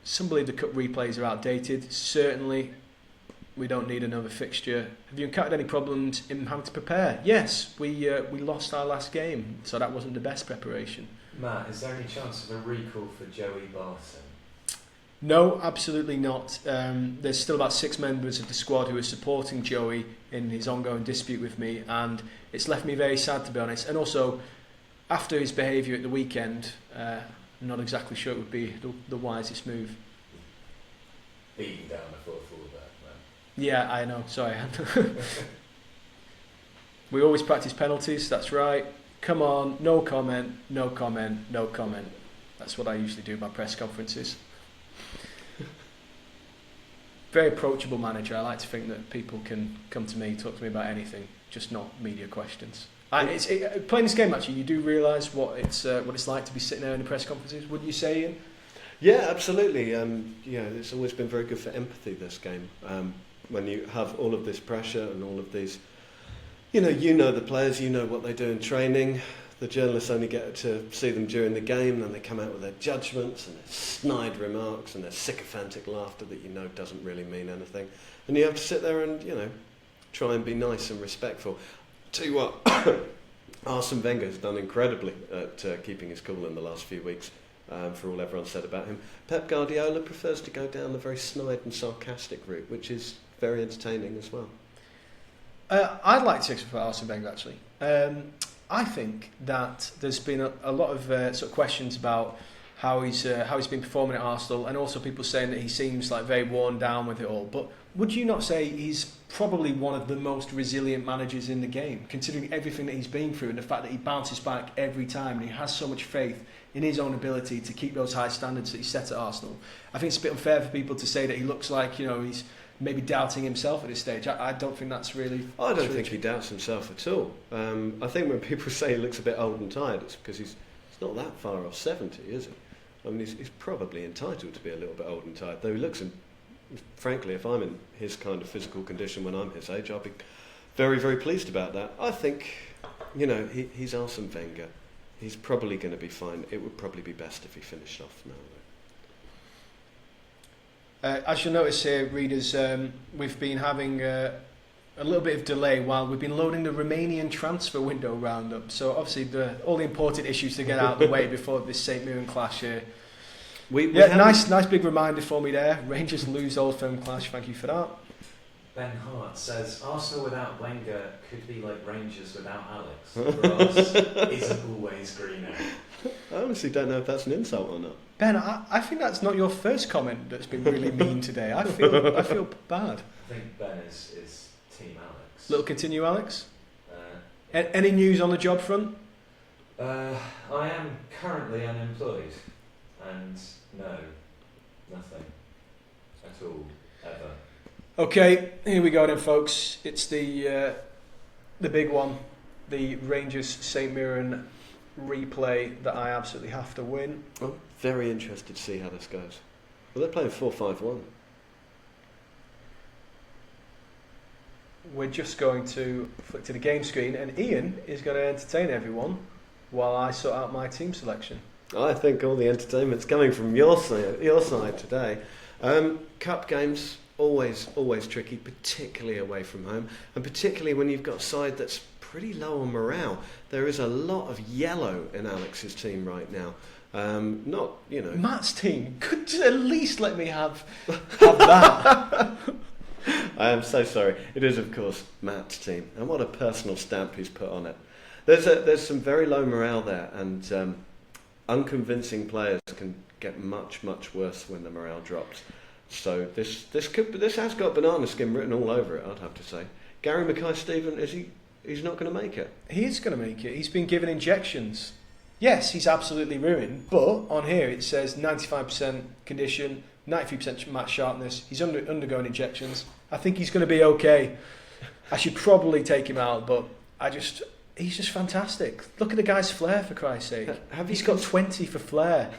A: Some believe the cup replays are outdated. Certainly, we don't need another fixture. Have you encountered any problems in having to prepare? Yes, we lost our last game, so that wasn't the best preparation.
C: Matt, is there any chance of a recall for Joey Barton?
A: No, absolutely not. There's still about 6 members of the squad who are supporting Joey in his ongoing dispute with me, and it's left me very sad, to be honest. And also, after his behaviour at the weekend, I'm not exactly sure it would be the wisest move.
C: Beating down the fourth fullback, man.
A: Yeah, I know. Sorry. We always practice penalties. That's right. Come on. No comment. No comment. No comment. That's what I usually do at my press conferences. Very approachable manager. I like to think that people can come to me, talk to me about anything, just not media questions. Playing this game, actually, you do realise what it's like to be sitting there in the press conferences, wouldn't you say, Ian?
B: Yeah, absolutely. It's always been very good for empathy, this game. When you have all of this pressure and all of these, you know the players, you know what they do in training. The journalists only get to see them during the game, then they come out with their judgments and their snide remarks and their sycophantic laughter that you know doesn't really mean anything. And you have to sit there and, try and be nice and respectful. Tell you what, Arsene Wenger has done incredibly at keeping his cool in the last few weeks, for all everyone said about him. Pep Guardiola prefers to go down the very snide and sarcastic route, which is very entertaining as well.
A: I'd like to explain Arsene Wenger, actually. I think that there's been a lot of sort of questions about how he's been performing at Arsenal, and also people saying that he seems like very worn down with it all. But would you not say he's probably one of the most resilient managers in the game, considering everything that he's been through and the fact that he bounces back every time and he has so much faith in his own ability to keep those high standards that he set at Arsenal? I think it's a bit unfair for people to say that he looks like he's maybe doubting himself at this stage. I don't think that's really...
B: I don't think he doubts himself at all. I think when people say he looks a bit old and tired, it's because he's not that far off 70, is he? I mean, he's probably entitled to be a little bit old and tired, though he looks... Frankly, if I'm in his kind of physical condition when I'm his age, I'll be very, very pleased about that. I think, he's Arsene Wenger. He's probably going to be fine. It would probably be best if he finished off now, though.
A: As you'll notice here, readers, we've been having a little bit of delay while we've been loading the Romanian transfer window roundup. So obviously all the important issues to get out of the way before this St Mirren clash here. Nice big reminder for me there. Rangers lose Old Firm clash. Thank you for that.
C: Ben Hart says Arsenal without Wenger could be like Rangers without Alex. Grass isn't always greener.
B: I honestly don't know if that's an insult or not.
A: Ben, I think that's not your first comment that's been really mean today. I feel bad.
C: I think Ben is Team Alex.
A: Little continue, Alex. Any news on the job front?
C: I am currently unemployed, and no, nothing at all, ever.
A: Okay, here we go then, folks. It's the big one, the Rangers St Mirren replay that I absolutely have to win.
B: I'm very interested to see how this goes. Well, they're playing 4-5-1.
A: We're just going to flick to the game screen, and Ian is going to entertain everyone while I sort out my team selection.
B: I think all the entertainment's coming from your side today. Cup games, always tricky, particularly away from home, and particularly when you've got a side that's pretty low on morale. There is a lot of yellow in Alex's team right now.
A: Matt's team could at least let me have that.
B: I am so sorry. It is, of course, Matt's team, and what a personal stamp he's put on it. There's some very low morale there, and unconvincing players can get much worse when the morale drops. So this has got banana skin written all over it, I'd have to say. Gary Mackay-Steven, he's not going to make it?
A: He is going to make it. He's been given injections. Yes, he's absolutely ruined, but on here it says 95% condition, 93% match sharpness. He's undergoing injections. I think he's going to be okay. I should probably take him out, but he's just fantastic. Look at the guy's flair, for Christ's sake. He's got 20 for flair.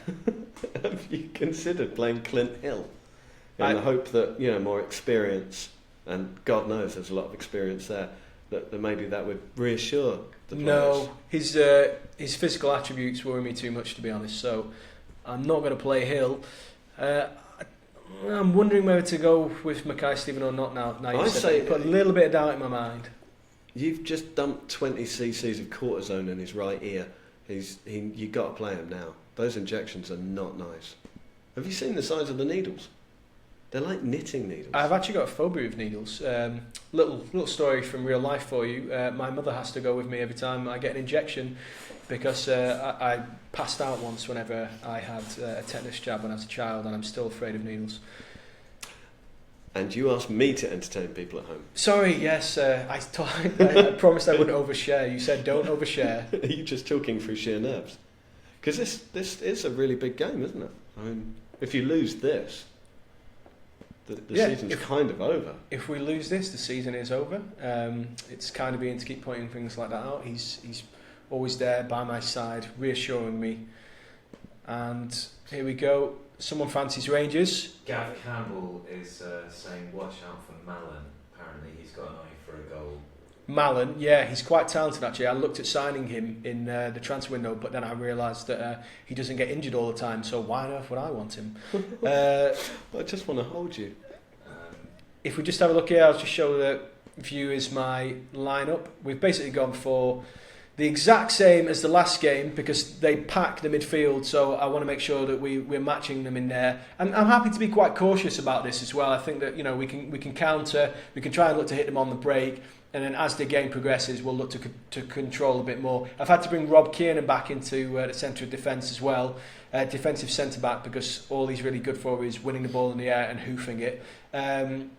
B: Have you considered playing Clint Hill in the hope that more experience, and God knows there's a lot of experience there, that maybe that would reassure the players?
A: No, his physical attributes worry me too much, to be honest. So I'm not going to play Hill. I'm wondering whether to go with Mackay-Steven or not now. You put a little bit of doubt in my mind.
B: You've just dumped 20 cc's of cortisone in his right ear. You got to play him now. Those injections are not nice. Have you seen the size of the needles? They're like knitting needles.
A: I've actually got a phobia of needles. Little story from real life for you. My mother has to go with me every time I get an injection because I passed out once whenever I had a tetanus jab when I was a child, and I'm still afraid of needles.
B: And you asked me to entertain people at home.
A: Sorry, yes, I promised I wouldn't overshare. You said don't overshare.
B: Are you just talking through sheer nerves? Because this is a really big game, isn't it? I mean, if you lose this, the season's kind of over.
A: If we lose this, the season is over. It's kind of Ian to keep pointing things like that out. He's always there by my side, reassuring me. And here we go. Someone fancies Rangers.
C: Gav Campbell is saying, watch out for Malin. Apparently he's got an eye for a goal.
A: Malin, yeah, he's quite talented actually. I looked at signing him in the transfer window, but then I realised that he doesn't get injured all the time, so why on earth would I want him?
B: I just want to hold you.
A: If we just have a look here, I'll just show the viewers my lineup. We've basically gone for the exact same as the last game because they pack the midfield, so I want to make sure that we're matching them in there. And I'm happy to be quite cautious about this as well. I think that we can counter, we can try and look to hit them on the break, and then as the game progresses, we'll look to control a bit more. I've had to bring Rob Kiernan back into the centre of defence as well, defensive centre back, because all he's really good for is winning the ball in the air and hoofing it. And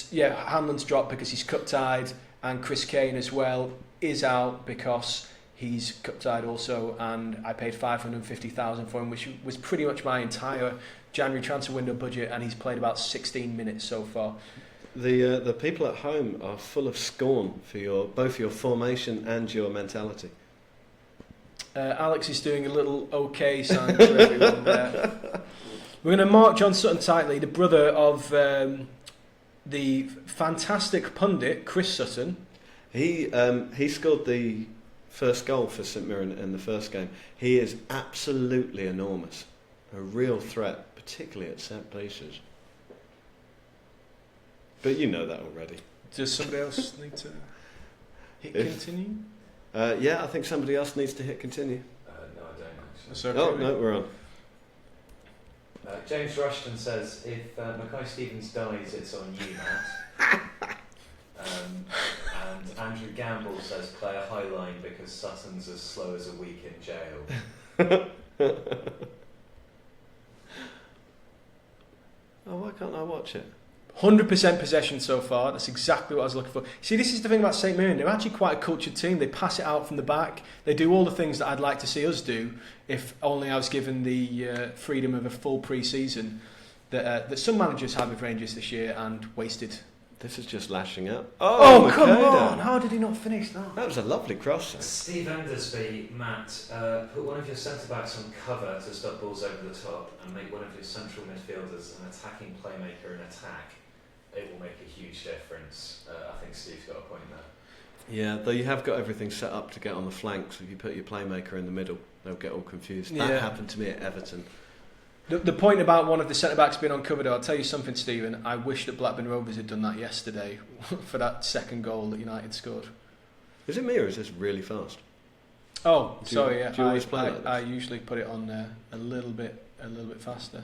A: yeah, Hanlon's dropped because he's cup-tied, and Chris Kane as well is out because he's cup-tied also, and I paid $550,000 for him, which was pretty much my entire January transfer window budget, and he's played about 16 minutes so far.
B: The people at home are full of scorn for both your formation and your mentality.
A: Alex is doing a little okay sign for everyone there. We're going to mark John Sutton tightly, the brother of the fantastic pundit Chris Sutton.
B: He scored the first goal for St Mirren in the first game. He is absolutely enormous, a real threat, particularly at set pieces. But you know that already.
A: Does somebody else need to hit continue?
B: Yeah, I think somebody else needs to hit continue.
C: No, I don't actually.
A: So
B: no, we're on.
C: James Rushton says, if Mackay Stevens dies, it's on you, Matt. And Andrew Gamble says, play a high line because Sutton's as slow as a week in jail.
B: Oh, why can't I watch it?
A: 100% possession so far. That's exactly what I was looking for. See, this is the thing about St Mirren. They're actually quite a cultured team. They pass it out from the back. They do all the things that I'd like to see us do if only I was given the freedom of a full pre-season that some managers had with Rangers this year and wasted.
B: This is just lashing out.
A: Oh, come on! How did he not finish that?
B: That was a lovely cross.
C: Steve Endersby, Matt, put one of your centre-backs on cover to stop balls over the top and make one of your central midfielders an attacking playmaker in attack. It will make a huge difference. I think Steve's got a point there.
B: Yeah, though you have got everything set up to get on the flanks. If you put your playmaker in the middle, they'll get all confused.
A: Yeah.
B: That happened to me at Everton.
A: The point about one of the centre-backs being on cover, though, I'll tell you something, Stephen. I wish that Blackburn Rovers had done that yesterday for that second goal that United scored.
B: Is it me or is this really fast?
A: Oh, sorry.
B: Do you always play like this?
A: I usually put it on a little bit faster.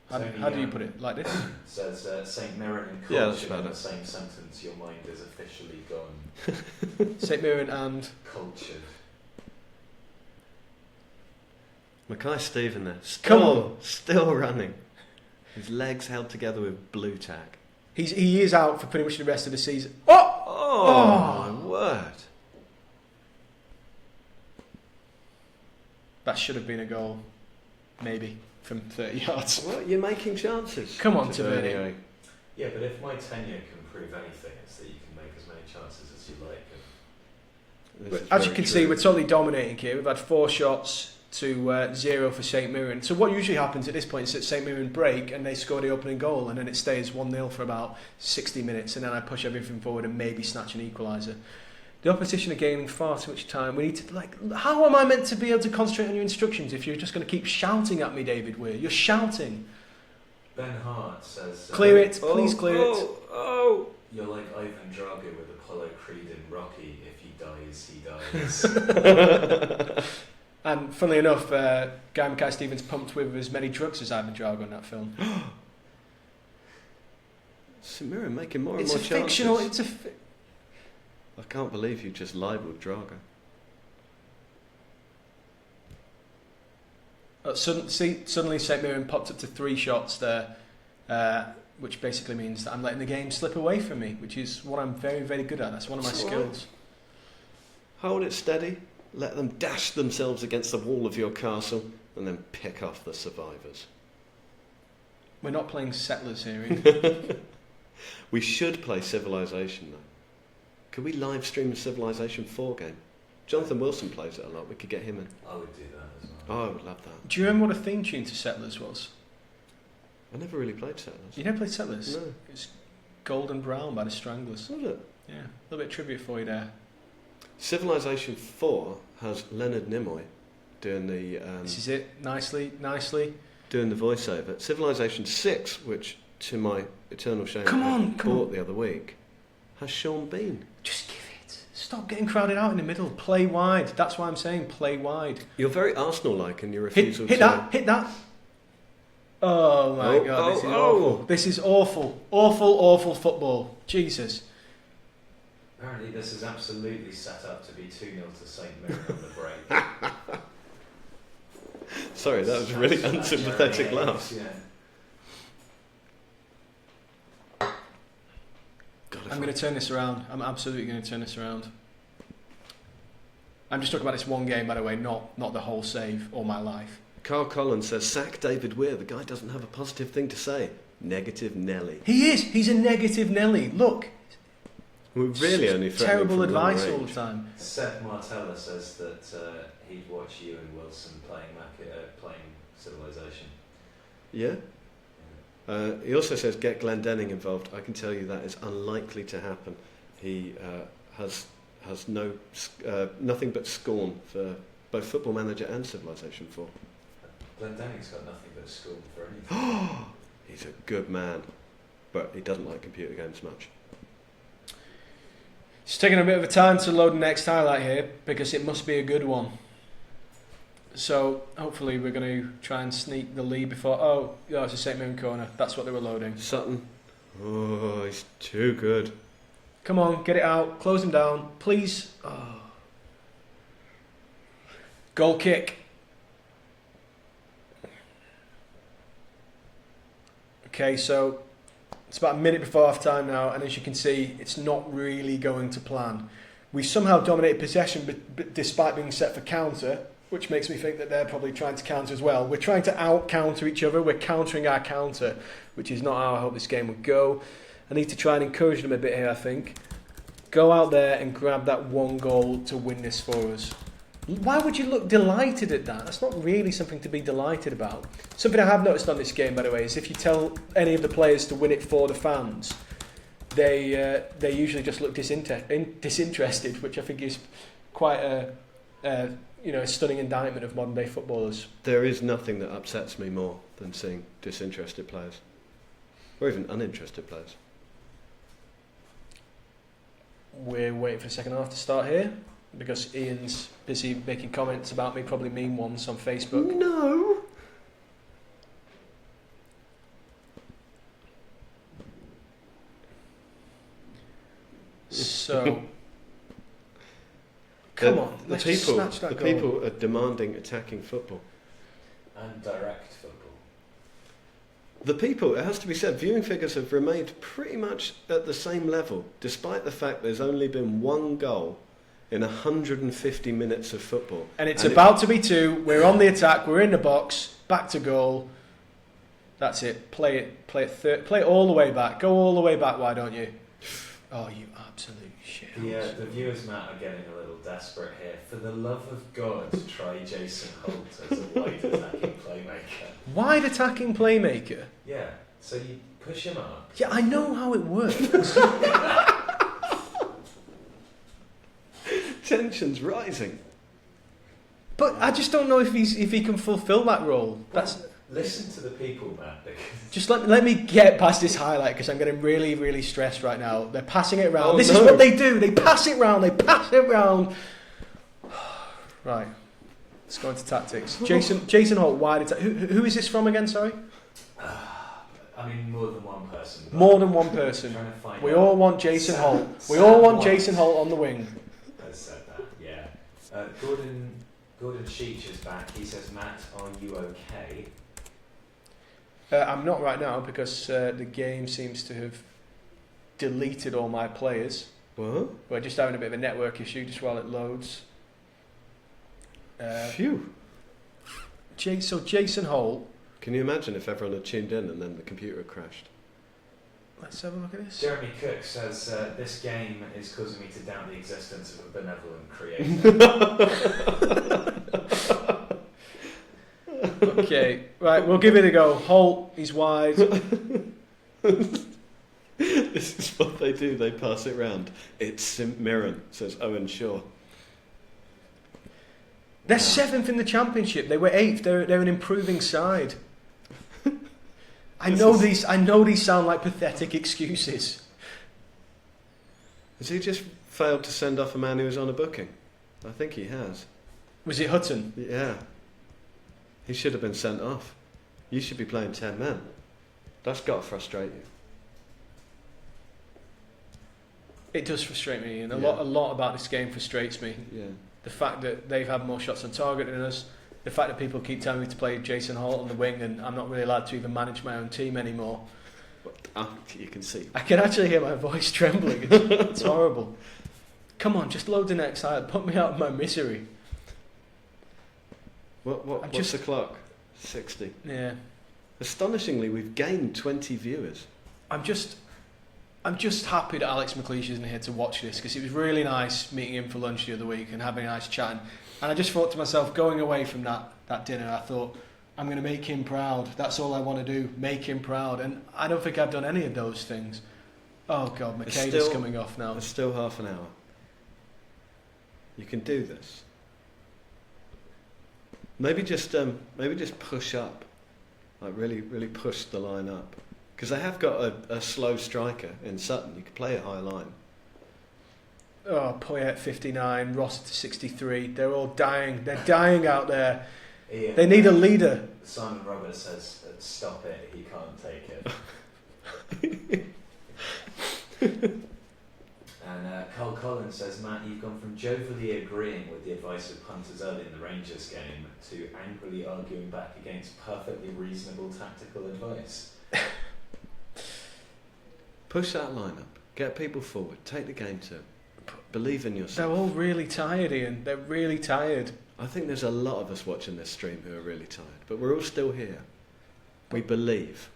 A: How do you put it? Like this?
C: Says St Mirren and
B: Yeah,
C: culture in the same sentence. Your mind is officially gone.
A: St Mirren and
C: cultured.
B: Mackay Stephen there.
A: Come on.
B: Still running. His legs held together with blue tack.
A: He is out for pretty much the rest of the season.
B: Oh, my word.
A: That should have been a goal. Maybe. From 30 yards.
B: What? You're making chances.
A: Come on, Tavernier.
B: Anyway.
C: Yeah, but if my tenure can prove anything, it's that you can make as many chances as you like.
A: As you can see, we're totally dominating here. We've had 4 shots to 0 for St Mirren. So what usually happens at this point is that St Mirren break and they score the opening goal, and then it stays 1-0 for about 60 minutes, and then I push everything forward and maybe snatch an equaliser. The opposition are gaining far too much time. We need to, how am I meant to be able to concentrate on your instructions if you're just going to keep shouting at me, David Weir? You're shouting.
C: Ben Hart says...
A: Clear it, please clear it.
B: Oh!
C: You're like Ivan Drago with Apollo Creed in Rocky. If he dies, he dies.
A: And funnily enough, Guy Mackay-Stevens pumped with as many drugs as Ivan Drago in that film.
B: St Mirren making more and
A: It's
B: more
A: a
B: chances.
A: fictional.
B: I can't believe you just libelled Drago.
A: Suddenly St Mirren popped up to 3 shots there, which basically means that I'm letting the game slip away from me, which is what I'm very, very good at. That's one of my skills.
B: Hold it steady, let them dash themselves against the wall of your castle, and then pick off the survivors.
A: We're not playing Settlers here, Ian.
B: We should play Civilization, though. Could we live stream a Civilization 4 game? Jonathan Wilson plays it a lot. We could get him in.
C: I would do that as well.
B: Oh, I would love that.
A: Do you remember what a theme tune to Settlers was?
B: I never really played Settlers.
A: You never played Settlers?
B: No.
A: It's Golden Brown by the Stranglers.
B: Was it?
A: Yeah, a little bit of tribute for you there.
B: Civilization 4 has Leonard Nimoy doing the...
A: This is it, nicely.
B: Doing the voiceover. Civilization 6, which, to my eternal shame,
A: Come
B: I
A: on.
B: bought the other week, has Sean Bean.
A: Just give it. Stop getting crowded out in the middle. Play wide. That's why I'm saying play wide.
B: You're very Arsenal-like in your refusal
A: Hit that. Oh my God, this is awful. This is awful. Awful football. Jesus.
C: Apparently this is absolutely set up to be 2-0 to St Mirren on the break.
B: Sorry, that was a really unsympathetic laugh.
C: Yeah.
B: God,
A: I'm going to turn this around. I'm absolutely going to turn this around. I'm just talking about this one game, by the way, not the whole save or my life.
B: Carl Collins says, sack David Weir. The guy doesn't have a positive thing to say. Negative Nelly.
A: He is. He's a negative Nelly. Look.
B: We're really only
A: terrible
B: from long
A: advice all
B: range.
A: the time.
C: Seth Martella says that he'd watch you and Wilson playing Civilization.
B: Yeah? He also says, get Glendenning involved. I can tell you that is unlikely to happen. He has nothing but scorn for both Football Manager and Civilization 4.
C: Glendenning's got nothing but scorn for anything.
B: He's a good man, but he doesn't like computer games much.
A: It's taking a bit of a time to load the next highlight here because it must be a good one. So hopefully we're going to try and sneak the lead before... Oh, it's a St Mirren corner. That's what they were loading.
B: Sutton. Oh, he's too good.
A: Come on, get it out. Close him down. Please. Oh. Goal kick. Okay, so it's about a minute before half time now, and as you can see, it's not really going to plan. We somehow dominated possession despite being set for counter, which makes me think that they're probably trying to counter as well. We're trying to out-counter each other. We're countering our counter, which is not how I hope this game would go. I need to try and encourage them a bit here, I think. Go out there and grab that one goal to win this for us. Why would you look delighted at that? That's not really something to be delighted about. Something I have noticed on this game, by the way, is if you tell any of the players to win it for the fans, they usually just look disinterested, which I think is quite a stunning indictment of modern day footballers.
B: There is nothing that upsets me more than seeing disinterested players, or even uninterested players.
A: We're waiting for the second half to start here because Ian's busy making comments about me, probably mean ones on Facebook.
B: No.
A: So, come on, let's just snatch that goal.
B: People are demanding attacking football.
C: And direct football.
B: The people, it has to be said, viewing figures have remained pretty much at the same level, despite the fact there's only been one goal in 150 minutes of football.
A: And it's about to be 2. We're on the attack. We're in the box. Back to goal. That's it. Play it. Play it all the way back. Go all the way back. Why don't you? Oh, you absolute shit.
C: The viewers, Matt, are getting a little desperate here. For the love of God, try Jason Holt as a wide attacking playmaker.
A: Wide attacking playmaker?
C: Yeah. So you push him up.
A: Yeah, I know how it works.
B: Tension's rising.
A: But I just don't know if he can fulfil that role.
C: Listen to the people, Matt.
A: Just let me get past this highlight because I'm getting really, really stressed right now. They're passing it around. This is what they do. They pass it round. Right. Let's go into tactics. Jason Holt, wide attack. Who is this from again, sorry?
C: I mean, more than one person.
A: More than one person. We all want Jason Holt. We all want Jason Holt on the wing.
C: I said that, yeah. Gordon Sheech is back. He says, Matt, are you okay?
A: I'm not right now because the game seems to have deleted all my players.
B: What?
A: We're just having a bit of a network issue just while it loads.
B: Phew.
A: So Jason Holt.
B: Can you imagine if everyone had tuned in and then the computer had crashed?
A: Let's have a look at this.
C: Jeremy Cook says, this game is causing me to doubt the existence of a benevolent creator.
A: Okay, right, we'll give it a go. Holt, he's wide.
B: This is what they do, they pass it round. It's St Mirren, says Owen Shaw.
A: They're 7th in the Championship. They were 8th. They're an improving side. I know these sound like pathetic excuses.
B: Has he just failed to send off a man who was on a booking? I think he has.
A: Was it Hutton?
B: Yeah. He should have been sent off. You should be playing 10 men. That's got to frustrate you.
A: It does frustrate me, and a lot about this game frustrates me.
B: Yeah.
A: The fact that they've had more shots on target than us, the fact that people keep telling me to play Jason Holt on the wing and I'm not really allowed to even manage my own team anymore.
B: You can see.
A: I can actually hear my voice trembling. It's horrible. Come on, just load the next highlight. Put me out of my misery.
B: What's the clock? 60.
A: Yeah.
B: Astonishingly, we've gained 20 viewers.
A: I'm just happy that Alex McLeish isn't here to watch this because it was really nice meeting him for lunch the other week and having a nice chat. And I just thought to myself, going away from that dinner, I thought, I'm going to make him proud. That's all I want to do, make him proud. And I don't think I've done any of those things. Oh God, Maceda's coming off now.
B: There's still half an hour. You can do this. Maybe just push up, like really push the line up. Because they have got a slow striker in Sutton. You could play a high line.
A: Oh, Poyet 59, Ross to 63. They're all dying. They're dying out there.
C: Yeah,
A: they need a leader.
C: Simon Roberts says, stop it, he can't take it. And Carl Collins says, Matt, you've gone from jovially agreeing with the advice of punters early in the Rangers game to angrily arguing back against perfectly reasonable tactical advice.
B: Push that line up. Get people forward. Take the game to them. Believe in yourself.
A: They're all really tired, Ian. They're really tired.
B: I think there's a lot of us watching this stream who are really tired. But we're all still here. We believe.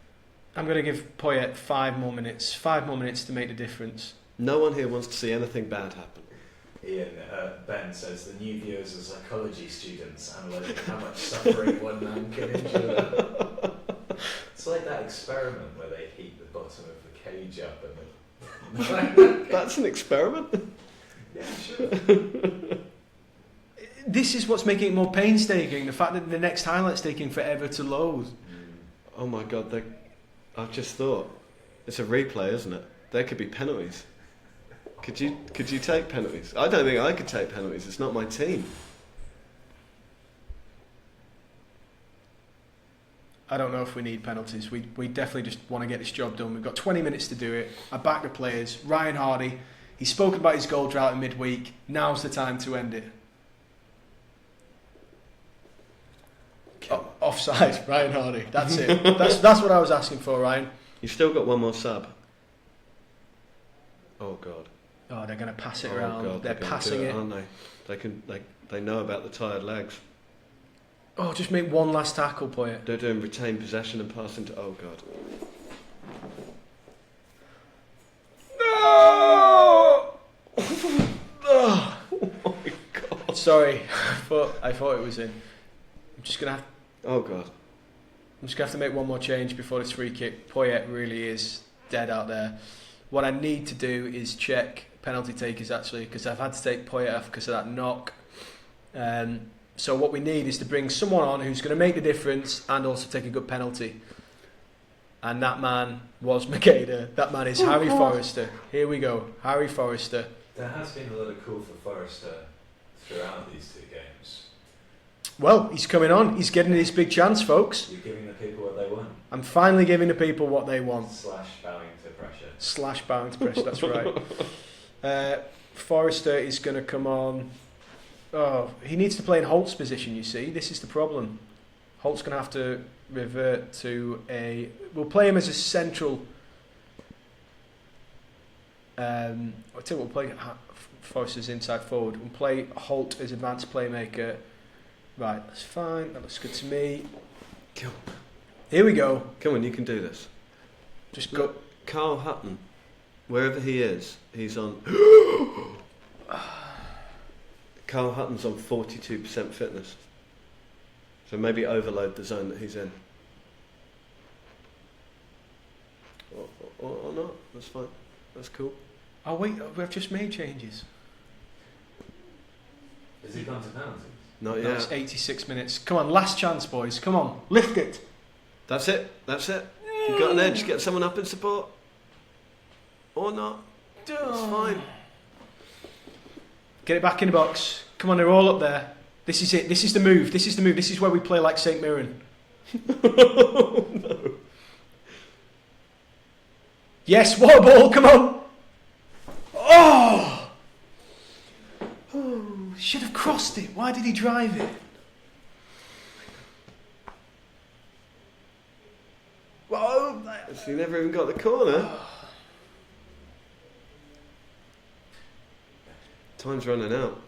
A: I'm going to give Poyet 5 more minutes. 5 more minutes to make the difference.
B: No one here wants to see anything bad happen.
C: Ian, Ben says, the new viewers are psychology students analysing how much suffering one man can endure. It's like that experiment where they heat the bottom of the cage up and
B: That's an experiment?
C: Yeah, sure.
A: This is what's making it more painstaking. The fact that the next highlight's taking forever to load.
B: Oh my God, I've just thought. It's a replay, isn't it? There could be penalties. Could you take penalties? I don't think I could take penalties. It's not my team.
A: I don't know if we need penalties. We definitely just want to get this job done. We've got 20 minutes to do it. I back the players. Ryan Hardy, he's spoken about his goal drought in midweek. Now's the time to end it. Offside, Ryan Hardy. That's it. That's what I was asking for, Ryan.
B: You've still got one more sub. Oh God.
A: Oh, they're going to pass it around.
B: God,
A: they're passing it,
B: aren't they? They know about the tired legs.
A: Oh, just make one last tackle, Poyet.
B: They're doing retain possession and passing to. Oh God.
A: No! Oh my God. Sorry, I thought it was in. I'm just gonna have.
B: Oh God.
A: I'm just gonna have to make one more change before this free kick. Poyet really is dead out there. What I need to do is check penalty takers actually, because I've had to take Poyet off because of that knock. So what we need is to bring someone on who's going to make the difference and also take a good penalty. And that man was Makeda. That man is Harry Forrester. Here we go, Harry Forrester.
C: There has been a lot of call for Forrester throughout these two games.
A: Well, he's coming on. He's getting his big chance, folks.
C: You're giving the people what they want.
A: I'm finally giving the people what they want.
C: / bowing to pressure.
A: / bowing to pressure, that's right. Forrester is going to come on. Oh, he needs to play in Holt's position, you see. This is the problem. Holt's going to have to revert to a... We'll play him as a central... I tell you what, we'll play Forrester's inside forward. We'll play Holt as advanced playmaker. Right, that's fine. That looks good to me.
B: Come on.
A: Here we go.
B: Come on, you can do this.
A: Just go.
B: Carl Hutton, wherever he is, he's on... Carl Hutton's on 42% fitness. So maybe overload the zone that he's in. Or not, that's fine. That's cool.
A: Oh wait, we've just made changes.
C: Has he gone to penalties?
B: Not yet.
A: That's 86 minutes. Come on, last chance, boys. Come on, lift it.
B: That's it. You've got an edge. Get someone up in support. Or not. It's fine.
A: Get it back in the box. Come on, they're all up there. This is it. This is the move. This is where we play like St Mirren.
B: Oh, no.
A: Yes, what a ball. Come on. Oh! Should have crossed it. Why did he drive it? Well,
B: He never even got the corner. Time's running out.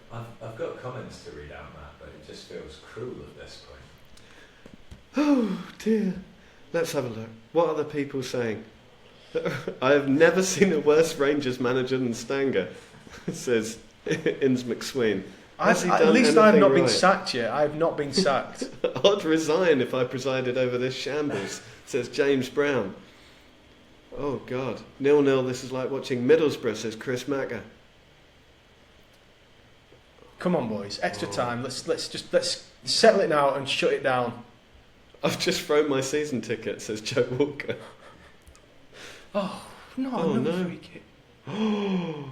C: I've got comments to read out, Matt, but it just feels cruel at this point.
B: Oh dear. Let's have a look. What are the people saying? I have never seen a worse Rangers manager than Stanger, says Inns McSween.
A: At least I've not been sacked yet. I have not been sacked.
B: I'd resign if I presided over this shambles, says James Brown. Oh God. 0-0, this is like watching Middlesbrough, says Chris Macker.
A: Come on, boys. Extra time. Let's settle it now and shut it down.
B: I've just thrown my season ticket, says Joe Walker.
A: Oh no!
B: Oh,
A: no.
B: no.
A: Free kick.
B: Oh,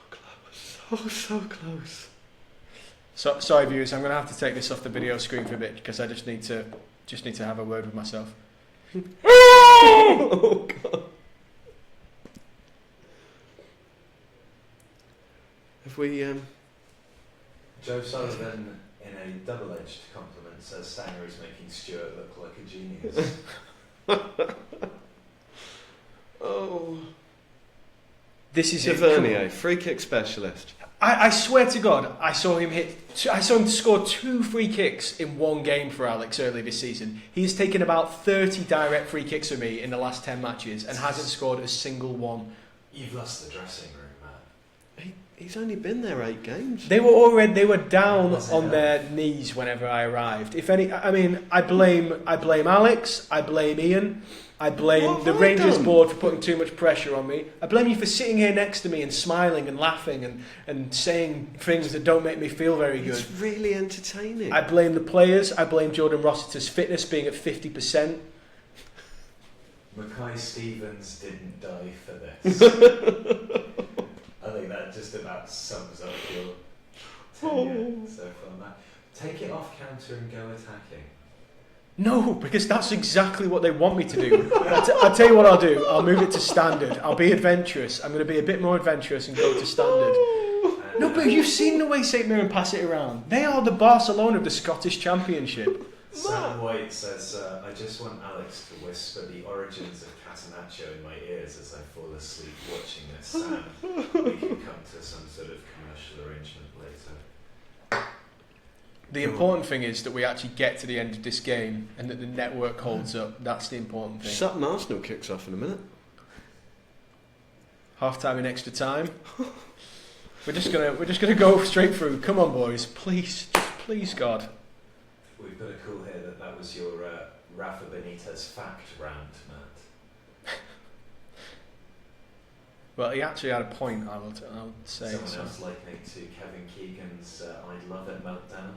B: close. Oh, so close.
A: So, sorry, viewers. I'm going to have to take this off the video screen for a bit because I just need to have a word with myself.
B: Oh God. Have we?
C: Joe Sullivan, in a double-edged compliment, says Stanger is making Stewart look like a genius.
B: Oh.
A: This is
B: Tavernier, free kick specialist.
A: I swear to God, I saw him score 2 free kicks in one game for Alex early this season. He's taken about 30 direct free kicks from me in the last 10 matches and hasn't scored a single one.
C: You've lost the dressing room, Matt.
B: He's only been there 8 games.
A: They were down on their knees whenever I arrived. I blame Alex, I blame Iain, I blame the Rangers board for putting too much pressure on me. I blame you for sitting here next to me and smiling and laughing and saying things that don't make me feel very good.
B: It's really entertaining.
A: I blame the players. I blame Jordan Rossiter's fitness being at 50%.
C: Mackay Stevens didn't die for this. I think that just about sums up your tenure so far, Matt. Take it off counter and go attacking.
A: No, because that's exactly what they want me to do. I'll tell you what I'll do. I'll move it to standard. I'll be adventurous. I'm going to be a bit more adventurous and go to standard. No, but you've seen the way St Mirren pass it around. They are the Barcelona of the Scottish Championship.
C: Sam White says, I just want Alex to whisper the origins of Catenaccio in my ears as I fall asleep watching this. Sam, we can come to some sort of commercial arrangement later.
A: The important thing is that we actually get to the end of this game and that the network holds up. That's the important thing.
B: Sutton Arsenal kicks off in a minute.
A: Half time and extra time. We're just gonna go straight through. Come on, boys, please, God.
C: We've got a call here that was your Rafa Benitez fact round, Matt.
A: Well, he actually had a point, I would say.
C: Someone else likening to Kevin Keegan's I'd Love It meltdown.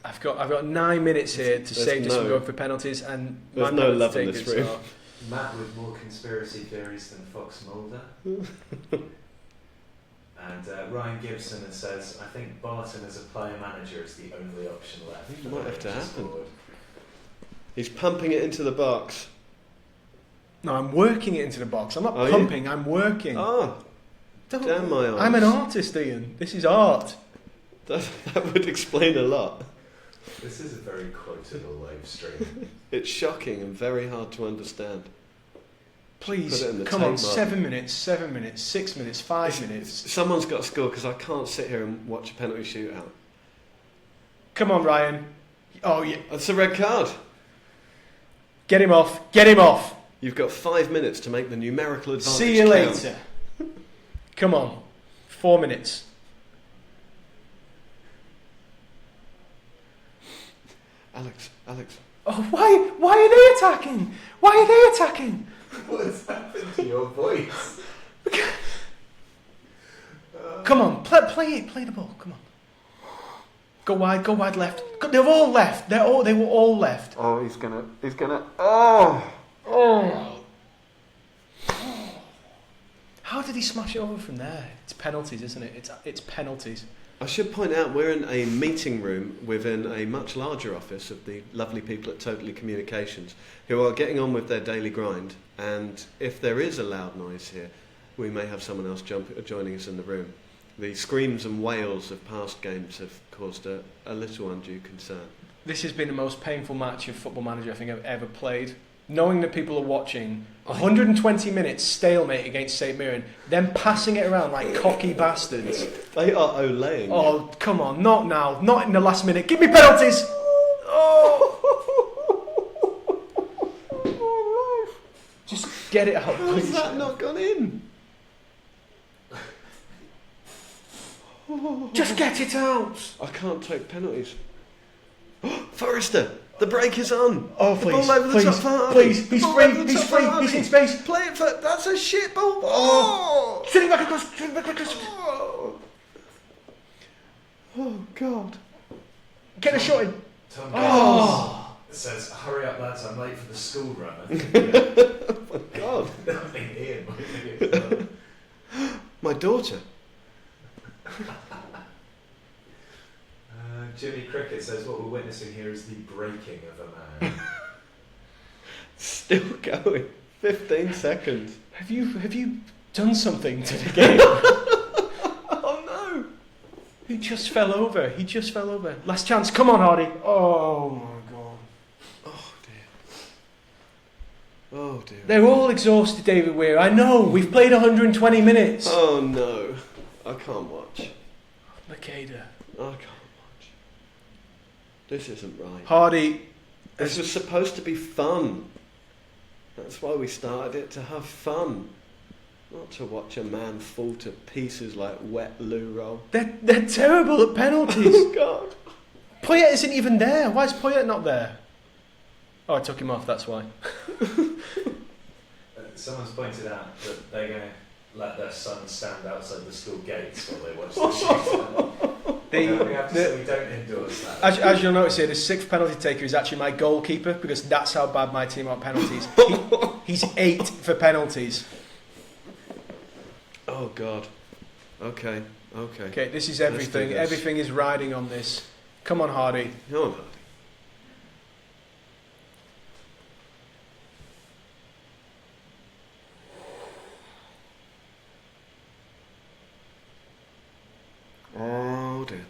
A: I've got 9 minutes here to save this from going for penalties, and
B: there's no love in this room.
C: So. Matt with more conspiracy theories than Fox Mulder. And Ryan Gibson says, I think Barton as a player manager is the only option left.
B: It might have to happen. He's pumping it into the box.
A: No, I'm working it into the box. I'm not pumping, I'm working.
B: Oh, damn my eyes.
A: I'm an artist, Ian. This is art.
B: That would explain a lot.
C: This is a very quotable live stream.
B: It's shocking and very hard to understand.
A: Please, come on, 7 minutes, 6 minutes, 5 minutes.
B: Someone's got to score because I can't sit here and watch a penalty shootout.
A: Come on, Ryan. Oh, yeah.
B: That's a red card.
A: Get him off. Get him off.
B: You've got 5 minutes to make the numerical advantage.
A: See you later. Come on. 4 minutes.
B: Alex.
A: Oh, why are they attacking? Why are they attacking?
C: What's happened to your voice?
A: Come on, play the ball. Come on. Go wide left. They've all left. They were all left.
B: Oh, he's gonna. Oh.
A: How did he smash it over from there? It's penalties, isn't it? It's penalties.
B: I should point out we're in a meeting room within a much larger office of the lovely people at Totally Communications who are getting on with their daily grind, and if there is a loud noise here, we may have someone else joining us in the room. The screams and wails of past games have caused a little undue concern.
A: This has been the most painful match of Football Manager I think I've ever played. Knowing that people are watching 120 minutes stalemate against St Mirren, then passing it around like cocky bastards.
B: They are olaying.
A: Oh, come on, not now, not in the last minute. Give me penalties! Oh! Just get it out,
B: How's
A: please.
B: that not gone in?
A: Just get it out!
B: I can't take penalties. Forrester! The break is on.
A: Oh,
B: the
A: please,
B: ball over the top for Hardy.
A: please, he's free, he's in space.
B: Play it for... That's a shit ball. Oh!
A: Send it back across,
B: Oh, God.
A: Get a shot in.
C: Tom says, hurry up lads, I'm late for the school run. I think,
B: Oh, my God.
C: I think Ian might think it's fun.
B: My daughter.
C: Jimmy Cricket says, what we're witnessing here is the breaking of a man.
B: Still going. 15 seconds.
A: Have you done something to the game?
B: Oh, no.
A: He just fell over. Last chance. Come on, Hardy. Oh, my God.
B: Oh, dear.
A: They're all exhausted, David Weir. I know. We've played 120 minutes.
B: Oh, no. I can't watch.
A: Makeda.
B: I can't watch. This isn't right.
A: Hardy.
B: This was supposed to be fun. That's why we started it, to have fun. Not to watch a man fall to pieces like wet loo roll.
A: They're terrible at penalties.
B: Oh, God.
A: Poyet isn't even there. Why is Poyet not there? Oh, I took him off, that's why.
C: Someone's pointed out that they're going to let their son stand outside the school gates while they watch the shootout. We don't endorse that.
A: As you'll notice here, the sixth penalty taker is actually my goalkeeper because that's how bad my team are at penalties. He's 8 for penalties.
B: Oh, God. Okay.
A: Okay, this is everything. Everything is riding on this. Come on, Hardy.
B: Come on, Hardy. Oh, dear.
A: Do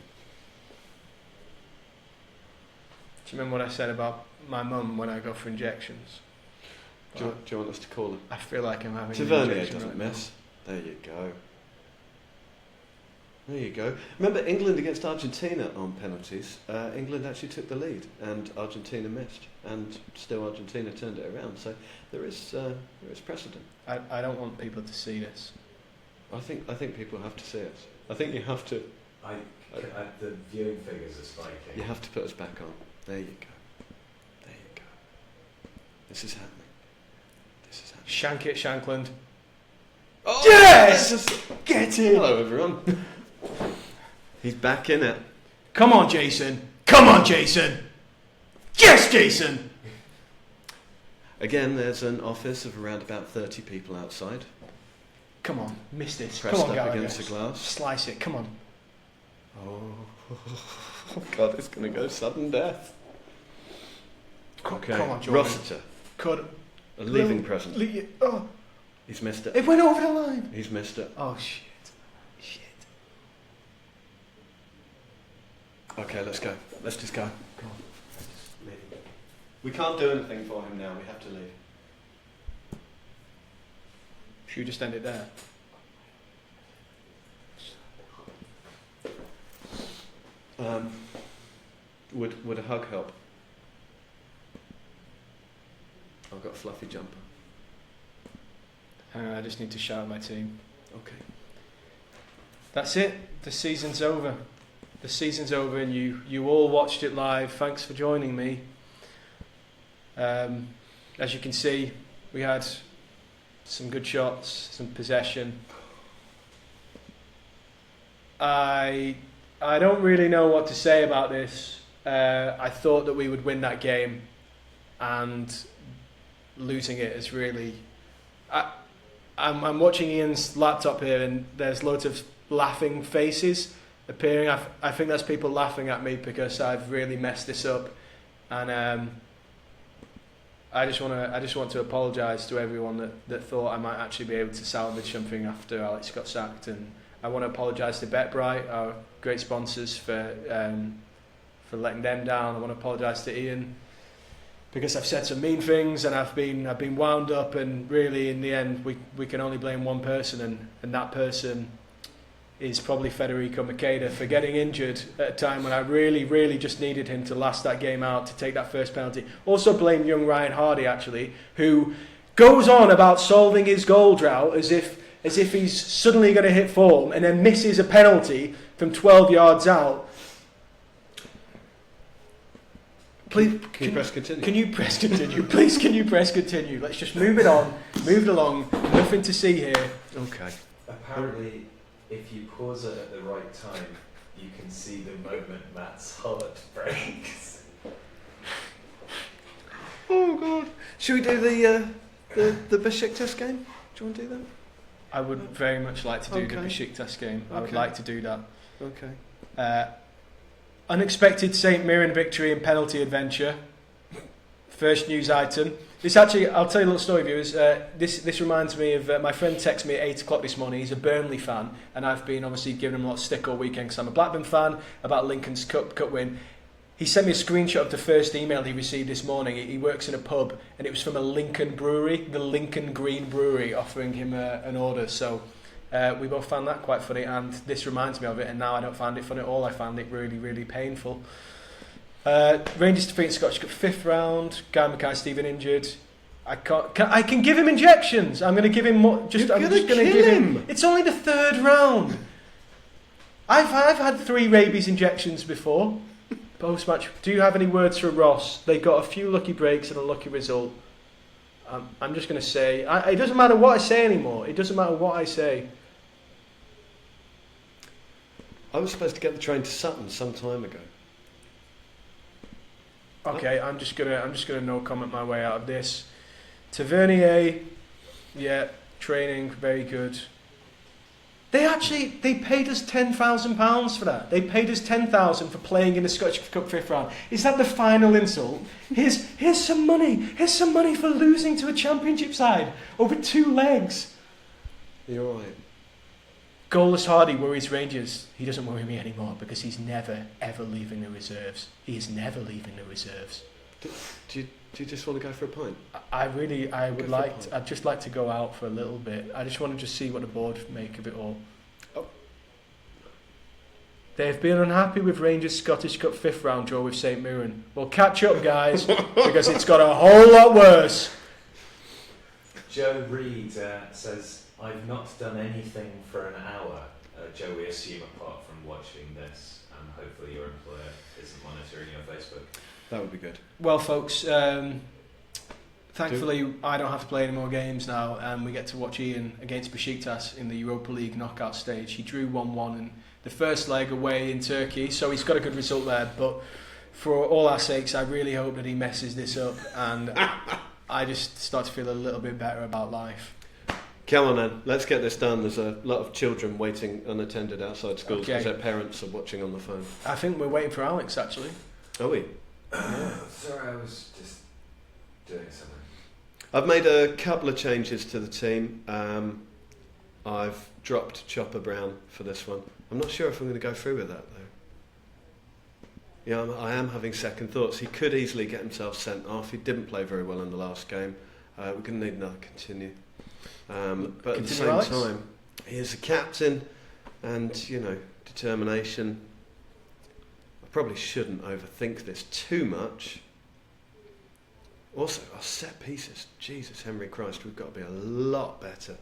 A: you remember what I said about my mum when I go for injections?
B: Do you want us to call her?
A: I feel like I'm having
B: Tavernier
A: an injection
B: doesn't
A: right
B: miss. There you go. There you go. Remember England against Argentina on penalties? England actually took the lead and Argentina missed. And still Argentina turned it around. So there is precedent.
A: I don't want people to see this.
B: I think people have to see us. I think you have to...
C: The viewing figures are spiking.
B: You have to put us back on. There you go. This is happening.
A: Shank it, Shankland.
B: Oh,
A: yes! Get in!
B: Hello, everyone. He's back in it.
A: Come on, Jason. Yes, Jason!
B: Again, there's an office of around about 30 people outside.
A: Come on, missed it.
B: Pressed
A: Come on,
B: up
A: Gallagher.
B: against the glass.
A: Slice it, come on.
B: Oh, God, it's going to go sudden death. Okay,
A: Come on, Jordan.
B: Rossiter.
A: Could
B: A leaving present.
A: Oh,
B: He's missed it.
A: it went over the line.
B: He's missed it.
A: Oh, shit. Shit.
B: Okay, let's go. Let's just go.
A: Come on.
B: We can't do anything for him now. We have to leave.
A: Should we just end it there?
B: Would a hug help? I've got a fluffy jumper.
A: Hang on, I just need to shout at my team.
B: Okay.
A: That's it. The season's over. The season's over, and you all watched it live. Thanks for joining me. As you can see, we had some good shots, some possession. I don't really know what to say about this. I thought that we would win that game, and losing it is really... I'm watching Ian's laptop here, and there's loads of laughing faces appearing. I think that's people laughing at me because I've really messed this up, and I just want to apologise to everyone that thought I might actually be able to salvage something after Alex got sacked, and I want to apologise to BetBright, our great sponsors, for letting them down. I want to apologise to Ian because I've said some mean things and I've been wound up, and really in the end we can only blame one person, and that person is probably Federico Macheda for getting injured at a time when I really just needed him to last that game out, to take that first penalty. Also blame young Ryan Hardy, actually, who goes on about solving his goal drought as if he's suddenly going to hit form, and then misses a penalty from 12 yards out. Please,
B: can you press continue?
A: Can you press continue? Please, can you press continue? Let's just move it on, move it along. Nothing to see here.
B: Okay.
C: Apparently, if you pause it at the right time, you can see the moment Matt's heart breaks.
B: Oh God! Should we do the Besiktas game? Do you want to do that?
A: I would very much like to do the
B: Okay.
A: Besiktas game. I would
B: Okay.
A: like to do that.
B: Okay.
A: Unexpected St Mirren victory in penalty adventure. First news item. This actually, I'll tell you a little story, viewers. This reminds me of my friend texted me at 8 o'clock this morning. He's a Burnley fan, and I've been obviously giving him a lot of stick all weekend because I'm a Blackburn fan about Lincoln's Cup win. He sent me a screenshot of the first email he received this morning. He works in a pub, and it was from a Lincoln brewery, the Lincoln Green Brewery, offering him an order. So we both found that quite funny, and this reminds me of it, and now I don't find it funny at all. I found it really painful. Rangers defeating Scottish Cup 5th round. Guy Mackay-Steven injured. I can give him injections. I'm going to give him more. I'm just going to give him. It's only the 3rd round. I've had 3 rabies injections before. Post match. Do you have any words for Ross? They got a few lucky breaks and a lucky result. I'm just going to say it doesn't matter what I say anymore. It doesn't matter what I say.
B: I was supposed to get the train to Sutton some time ago.
A: Okay, I'm just gonna no comment my way out of this. Tavernier, yeah, training very good. They paid us £10,000 for that. They paid us £10,000 for playing in the Scottish Cup 5th round. Is that the final insult? Here's some money. Here's some money for losing to a Championship side over 2 legs.
B: You're right.
A: Goalless Hardy worries Rangers. He doesn't worry me anymore because he's never ever leaving the reserves. He is never leaving the reserves.
B: Do you just want to go for a pint?
A: I'd just like to go out for a little bit. I just want to just see what the board make of it all.
B: Oh.
A: They've been unhappy with Rangers' Scottish Cup 5th round draw with St Mirren. Well, catch up, guys, because it's got a whole lot worse.
C: Joe Reed says, I've not done anything for an hour. Joe, we assume apart from watching this, and hopefully your employer isn't monitoring your Facebook.
B: That would be good.
A: Well, folks, thankfully I don't have to play any more games now, and we get to watch Ian against Besiktas in the Europa League knockout stage. He drew 1-1 in the first leg away in Turkey, so he's got a good result there. But for all our sakes, I really hope that he messes this up, and I just start to feel a little bit better about life.
B: Come on then, let's get this done. There's a lot of children waiting unattended outside schools because their parents are watching on the phone.
A: I think we're waiting for Alex, actually.
B: Are we?
C: Sorry, I was just doing something.
B: I've made a couple of changes to the team. I've dropped Chopper Brown for this one. I'm not sure if I'm going to go through with that, though. Yeah, I am having second thoughts. He could easily get himself sent off. He didn't play very well in the last game. We're going to need another continue. But at the same time, he is a captain and, determination. I probably shouldn't overthink this too much. Also, our set pieces. Jesus, Henry Christ, we've got to be a lot better.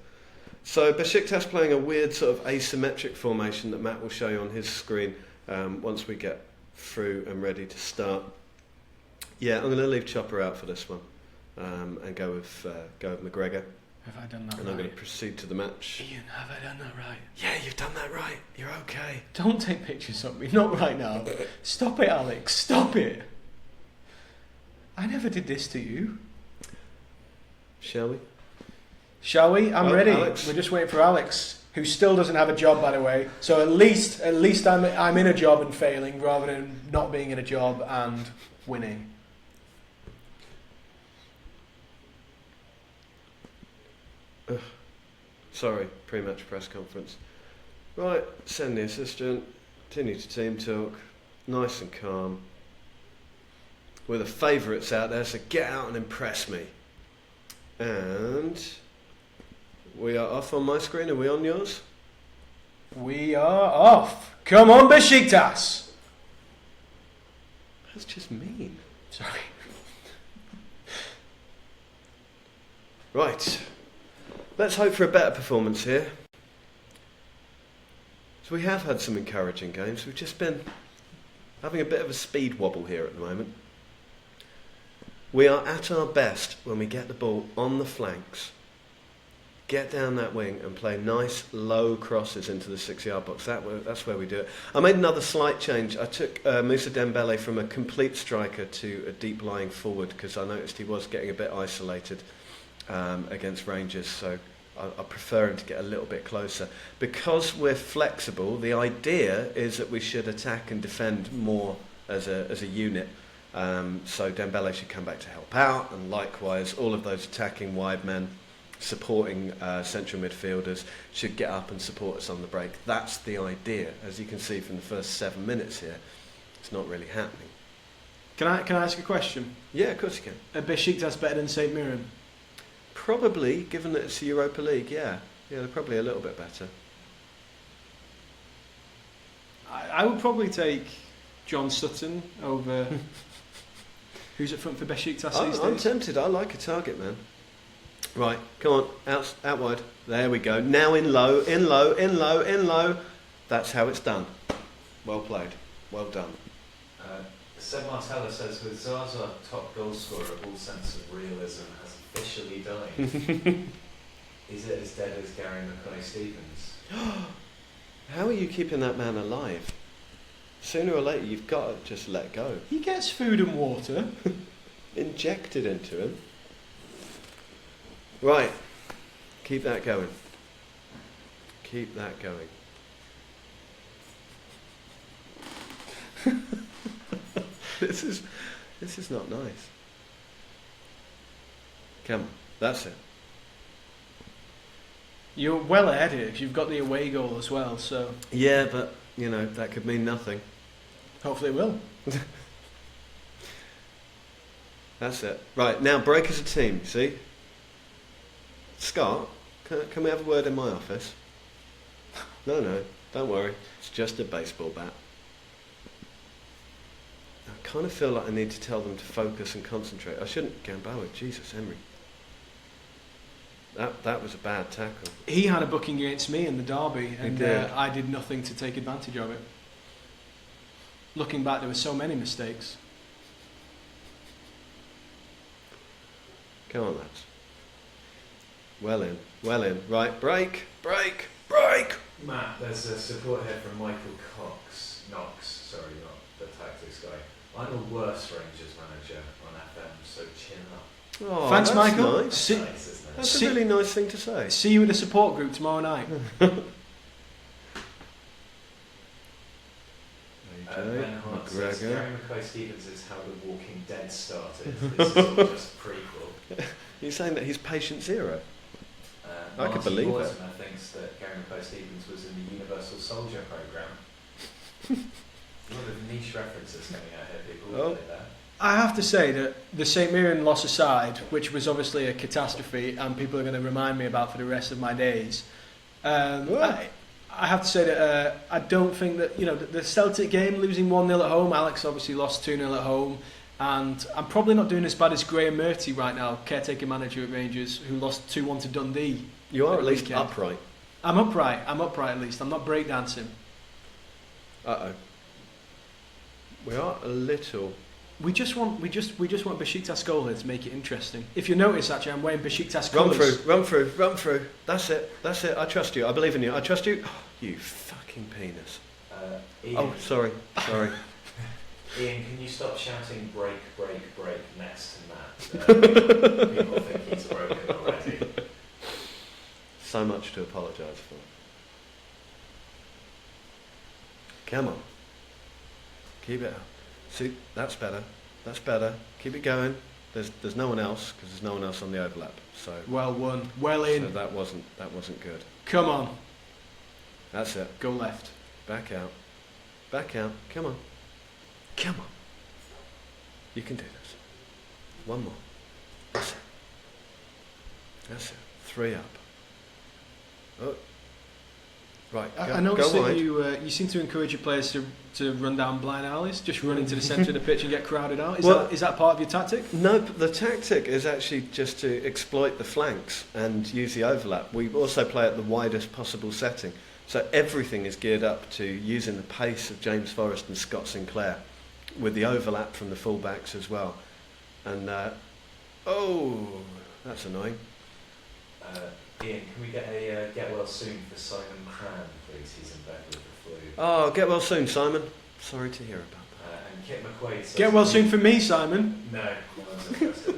B: So Besiktas playing a weird sort of asymmetric formation that Matt will show you on his screen once we get through and ready to start. Yeah, I'm going to leave Chopper out for this one and go with McGregor.
A: Have I done that
B: and
A: right?
B: I'm going to proceed to the match.
A: Iain, have I done that right?
B: Yeah, you've done that right. You're okay.
A: Don't take pictures of me. Not right now. Stop it, Alex. Stop it. I never did this to you.
B: Shall we?
A: Shall we? I'm ready.
B: Alex.
A: We're just waiting for Alex, who still doesn't have a job, by the way. So at least I'm in a job and failing rather than not being in a job and winning.
B: Sorry, pre-match press conference. Right, send the assistant, continue to team talk, nice and calm. We're the favourites out there, so get out and impress me. And we are off on my screen, are we on yours?
A: We are off. Come on, Besiktas!
B: That's just mean.
A: Sorry.
B: Right. Let's hope for a better performance here. So we have had some encouraging games. We've just been having a bit of a speed wobble here at the moment. We are at our best when we get the ball on the flanks, get down that wing and play nice low crosses into the 6-yard box. That's where we do it. I made another slight change. I took Moussa Dembele from a complete striker to a deep lying forward because I noticed he was getting a bit isolated against Rangers, so I prefer him to get a little bit closer. Because we're flexible, the idea is that we should attack and defend more as a unit. So Dembele should come back to help out, and likewise all of those attacking wide men supporting central midfielders should get up and support us on the break. That's the idea. As you can see from the first 7 minutes here, it's not really happening.
A: Can I ask a question?
B: Yeah, of course you can.
A: Are Besiktas better than St Mirren?
B: Probably, given that it's the Europa League, yeah. Yeah, they're probably a little bit better.
A: I would probably take John Sutton over... Who's up front for Besiktas these days?
B: I'm tempted. I like a target, man. Right, come on, out wide. There we go. Now in low, in low, in low, in low. That's how it's done. Well played. Well done.
C: Seb Martella says, with Zaza top goal scorer, all sense of realism has officially died. Is it as dead as Gary McConney-Stevens?
B: How are you keeping that man alive? Sooner or later, you've got to just let go.
A: He gets food and water.
B: Injected into him. Right. Keep that going. Keep that going. This is not nice. Come on. That's it.
A: You're well ahead here because you've got the away goal as well, so...
B: Yeah, but, that could mean nothing.
A: Hopefully it will.
B: That's it. Right, now break as a team, see? Scott, can we have a word in my office? No, don't worry. It's just a baseball bat. I kind of feel like I need to tell them to focus and concentrate. I shouldn't Gamboa. Jesus, Henry. That was a bad tackle.
A: He had a booking against me in the derby, and
B: did.
A: I did nothing to take advantage of it. Looking back, there were so many mistakes.
B: Come on, lads. Well in. Right, break.
C: Matt, there's a support here from Michael Knox, sorry, not the tactics guy. I'm a worse Rangers manager on FM, so chin up.
B: Oh,
A: Thanks,
B: that's
A: Michael.
B: Nice.
C: Nice, isn't it?
B: That's a really nice thing to say.
A: See you in the support group tomorrow night.
C: Ben Hart says Gary McCoy-Stevens is how The Walking Dead started. This is all just a prequel.
B: You're saying that he's patient zero? I could
C: Martin
B: believe
C: Mortimer thinks that Gary McCoy-Stevens was in the Universal Soldier programme. A lot of niche references coming out here, people.
B: Oh.
C: There.
A: I have to say that the St Mirren loss aside, which was obviously a catastrophe and people are going to remind me about for the rest of my days, I have to say that I don't think that, the Celtic game, losing 1-0 at home, Alex obviously lost 2-0 at home, and I'm probably not doing as bad as Graham Murty right now, caretaker manager at Rangers, who lost 2-1 to Dundee.
B: You are at least
A: weekend.
B: upright.
A: I'm upright at least. I'm not breakdancing.
B: Uh-oh. We are a little...
A: We just want Besiktas goal here to make it interesting. If you notice, actually, I'm wearing Besiktas colours.
B: Run through. That's it. I trust you. I believe in you. I trust you. Oh, you fucking penis.
C: Iain,
B: sorry.
C: Iain, can you stop shouting break next to Matt? People think he's broken already.
B: So much to apologise for. Come on. Keep it up. See, that's better. Keep it going. There's no one else because there's no one else on the overlap. So
A: well won. Well in.
B: So that wasn't good.
A: Come on.
B: That's it.
A: Go left.
B: Back out. Come on. You can do this. One more. That's it. 3 up. Oh. Right.
A: I noticed
B: go
A: that
B: wide.
A: you seem to encourage your players to run down blind alleys, just run into the centre of the pitch and get crowded out. Is that part of your tactic?
B: No, the tactic is actually just to exploit the flanks and use the overlap. We also play at the widest possible setting. So everything is geared up to using the pace of James Forrest and Scott Sinclair with the overlap from the fullbacks as well. And, that's annoying.
C: Iain, can we get a get well soon for Simon Cran, please? He's in bed with the flu.
B: Oh, get well soon, Simon. Sorry to hear about that.
C: And Kit McQuaid says...
A: Get well soon for me, Simon.
C: No one's interested.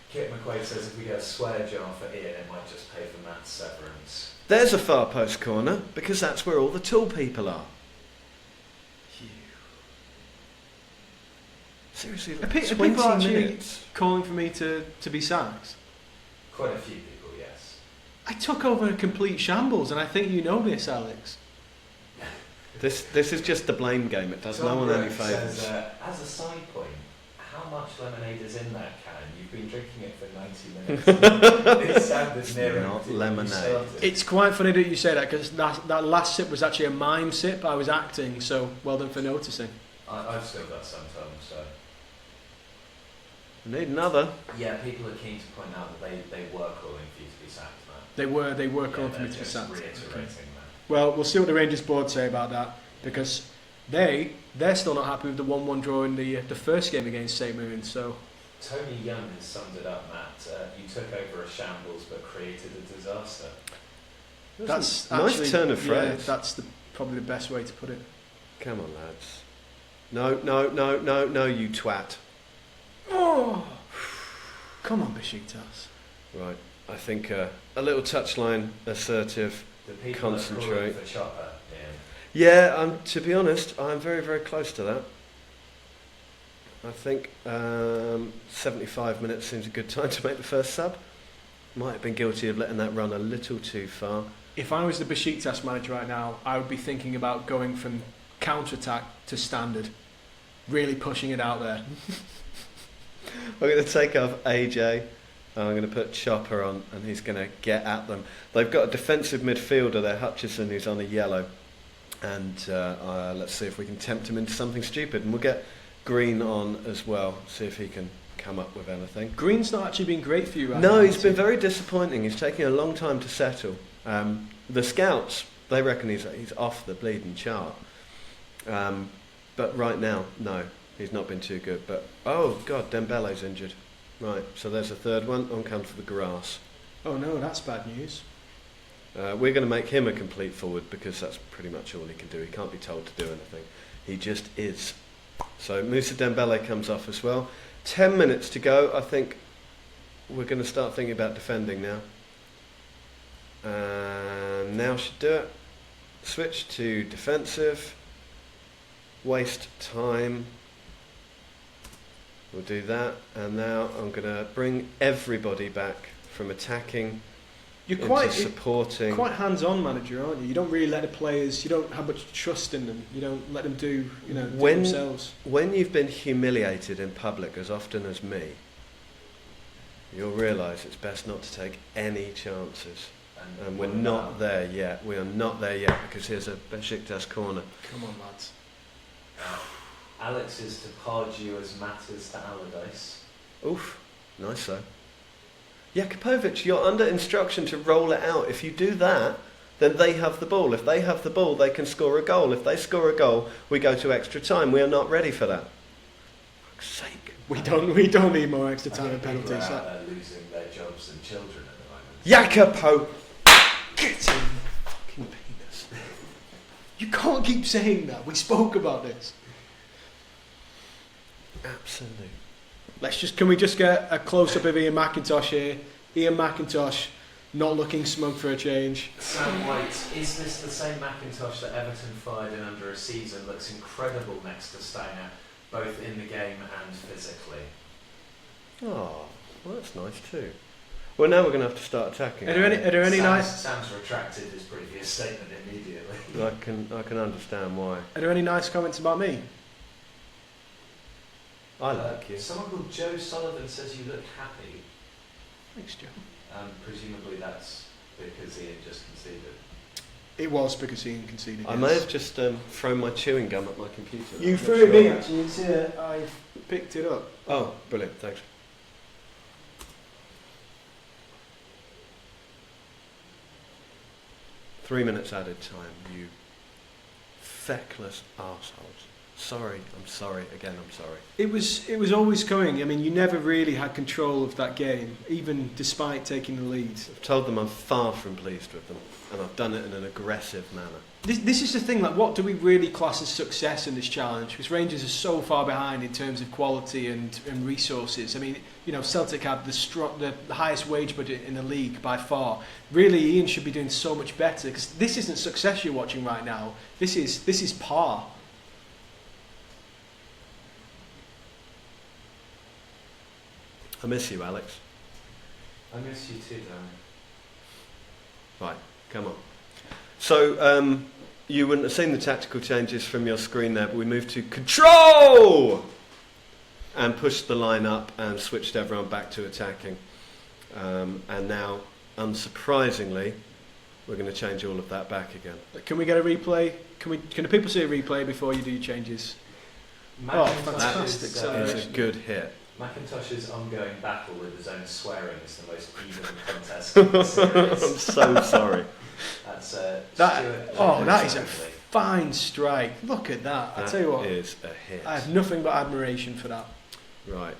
C: Kit McQuaid says if we get a swear jar for Iain, it might just pay for Matt's severance.
B: There's a far post corner, because that's where all the tall people are. Seriously,
A: Are
B: 20
A: people actually
B: minutes.
A: calling for me to be sacked?
C: Quite a few people, yes.
A: I took over a complete shambles, and I think you know this, Alex.
B: This is just the blame game. It does no one any favours.
C: As a side point, how much lemonade is in that can? You've been drinking it for 90 minutes. It sounded near
B: not lemonade.
A: It's quite funny that you say that, because that last sip was actually a mime sip. I was acting, so well done for noticing.
C: I've still got some Tom, so...
B: Need another.
C: Yeah, people are keen to point out that they were calling for you to be sacked, Matt.
A: They were calling for me to be sacked.
C: Reiterating
A: Okay.
C: that.
A: Well, we'll see what the Rangers board say about that, because they're still not happy with the 1-1 draw in the first game against St Mirren. So
C: Tony Young has summed it up, Matt. You took over a shambles but created a disaster.
A: that's
B: a nice
A: actually,
B: turn of phrase.
A: Yeah, that's probably the best way to put it.
B: Come on, lads. No, you twat.
A: Oh, come on, Besiktas.
B: Right, I think a little touchline, assertive,
C: The people
B: concentrate.
C: are calling for Chopper, Iain.
B: Yeah, to be honest, I'm very, very close to that. I think 75 minutes seems a good time to make the first sub. Might have been guilty of letting that run a little too far.
A: If I was the Besiktas manager right now, I would be thinking about going from counter-attack to standard. Really pushing it out there.
B: I'm going to take off AJ. I'm going to put Chopper on, and he's going to get at them. They've got a defensive midfielder there, Hutchison, who's on a yellow. And let's see if we can tempt him into something stupid. And we'll get Green on as well, see if he can come up with anything.
A: Green's not actually been great for you right now.
B: No, he's been very disappointing. He's taking a long time to settle. The scouts, they reckon he's off the bleeding chart. But right now, no, he's not been too good. But, oh, God, Dembele's injured. Right, so there's a third one. On comes for the grass.
A: Oh, no, that's bad news.
B: We're going to make him a complete forward because that's pretty much all he can do. He can't be told to do anything. He just is. So Moussa Dembele comes off as well. 10 minutes to go. I think we're going to start thinking about defending now. And now should do it. Switch to defensive. Waste time. We'll do that. And now I'm going to bring everybody back from attacking
A: You're
B: into supporting.
A: quite hands-on manager, aren't you? You don't really let the players. You don't have much trust in them. You don't let them do themselves.
B: When you've been humiliated in public as often as me, you'll realise it's best not to take any chances. And we're not there yet. We are not there yet because here's a Besiktas corner.
A: Come on, lads.
C: Alex is to Pardew as matters to Allardyce.
B: Oof, nice though. Jakupovic, you're under instruction to roll it out. If you do that, then they have the ball. If they have the ball, they can score a goal. If they score a goal, we go to extra time. We are not ready for that. For fuck's sake.
A: We don't need more extra time and penalties.
C: People are out there losing their jobs and children at the moment.
B: Jakupo! Get in the fucking penis.
A: You can't keep saying that. We spoke about this.
B: Absolutely.
A: Can we just get a close-up of Iain Macintosh here? Iain Macintosh not looking smug for a change.
C: Sam White, is this the same Macintosh that Everton fired in under a season? Looks incredible next to Stanger, both in the game and physically.
B: Oh, well that's nice too. Well, now we're going to have to start attacking.
A: Are there any nice?
C: Sam's retracted his previous statement immediately.
B: I can understand why.
A: Are there any nice comments about me?
B: I like you.
C: Someone called Joe Sullivan says you look happy.
A: Thanks, Joe.
C: Presumably that's because Iain just conceded.
A: It was because Iain conceded.
B: I may have just thrown my chewing gum at my computer.
A: You threw it at me actually. It's here. I picked it up.
B: Oh, brilliant! Thanks. Three minutes added time, you feckless arseholes. Sorry, I'm sorry, again I'm sorry.
A: It was always going. I mean, you never really had control of that game, even despite taking the lead.
B: I've told them I'm far from pleased with them, and I've done it in an aggressive manner.
A: This is the thing, like, what do we really class as success in this challenge? Because Rangers are so far behind in terms of quality and resources. I mean, Celtic have the highest wage budget in the league by far. Really, Iain should be doing so much better, because this isn't success you're watching right now. This is par.
B: I miss you, Alex.
C: I miss you too, Dan.
B: Right, come on. So, you wouldn't have seen the tactical changes from your screen there, but we moved to control! And pushed the line up and switched everyone back to attacking. And now, unsurprisingly, we're going to change all of that back again.
A: Can we get a replay? Can the people see a replay before you do your changes? Fantastic.
B: That is a good hit.
C: Macintosh's ongoing battle with his own swearing is the most even contest in the series.
B: I'm so sorry.
C: That's
A: that is a fine strike. Look at that. I tell you what,
B: that is a hit.
A: I have nothing but admiration for that.
B: Right.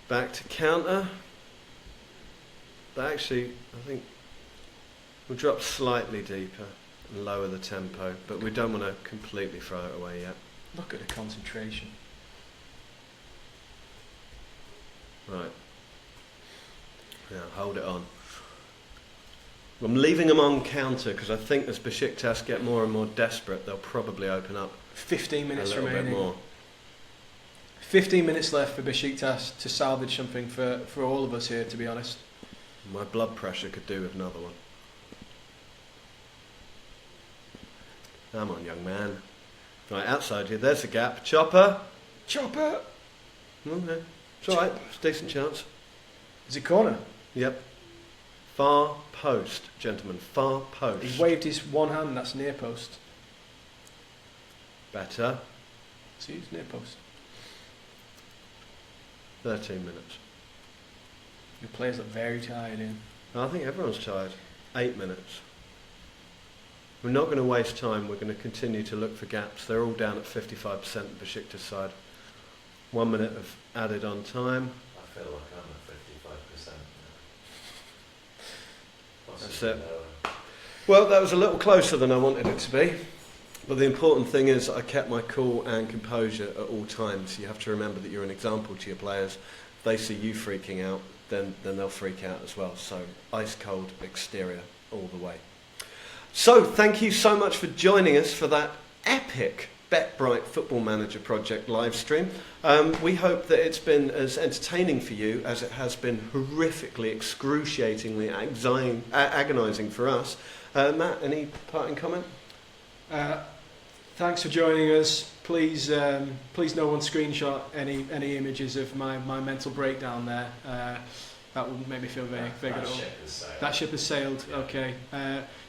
B: Back to counter. But actually, I think we'll drop slightly deeper and lower the tempo, but we don't want to completely throw it away yet.
A: Look at the concentration.
B: Right. Now, hold it on. I'm leaving them on counter because I think as Besiktas get more and more desperate, they'll probably open up
A: 15 minutes
B: a little
A: remaining.
B: bit more.
A: 15 minutes left for Besiktas to salvage something for all of us here, to be honest.
B: My blood pressure could do with another one. Come on, young man. Right, outside here, there's a gap. Chopper!
A: Chopper!
B: Okay. It's alright, it's a decent chance.
A: Is it corner?
B: Yep. Far post, gentlemen, far post.
A: He waved his one hand, that's near post.
B: Better.
A: See, it's near post.
B: 13 minutes.
A: Your players look very tired, Ian.
B: I think everyone's tired. 8 minutes. We're not going to waste time, we're going to continue to look for gaps. They're all down at 55% of Besiktas side. 1 minute of added on time.
C: I feel like I'm at 55% now.
B: That's it. Well, that was a little closer than I wanted it to be. But the important thing is I kept my cool and composure at all times. You have to remember that you're an example to your players. they see you freaking out, then they'll freak out as well. So ice cold exterior all the way. So thank you so much for joining us for that epic BetBright Football Manager Project live stream. We hope that it's been as entertaining for you as it has been horrifically, excruciatingly agonising for us. Matt, any parting comment?
A: Thanks for joining us. Please no one screenshot any images of my mental breakdown there. That would make me feel very good at all. That ship has sailed. Yeah. Okay.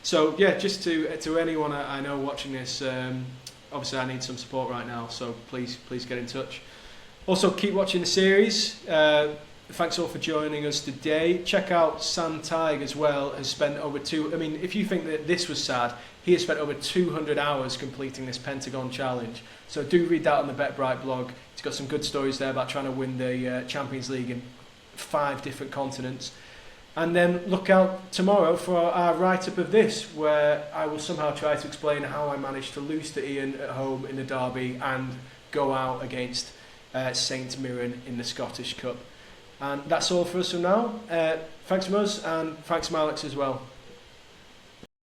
A: So yeah, just to anyone I know watching this, obviously I need some support right now. So please get in touch. Also, keep watching the series. Thanks all for joining us today. Check out Sam Tighe as well. Has spent over if you think that this was sad, he has spent over 200 hours completing this Pentagon challenge. So do read that on the BetBright blog. He's got some good stories there about trying to win the Champions League in 5 different continents. And then look out tomorrow for our write-up of this, where I will somehow try to explain how I managed to lose to Iain at home in the derby and go out against St Mirren in the Scottish Cup. And that's all for us for now. Thanks from us, and thanks from Alex as well.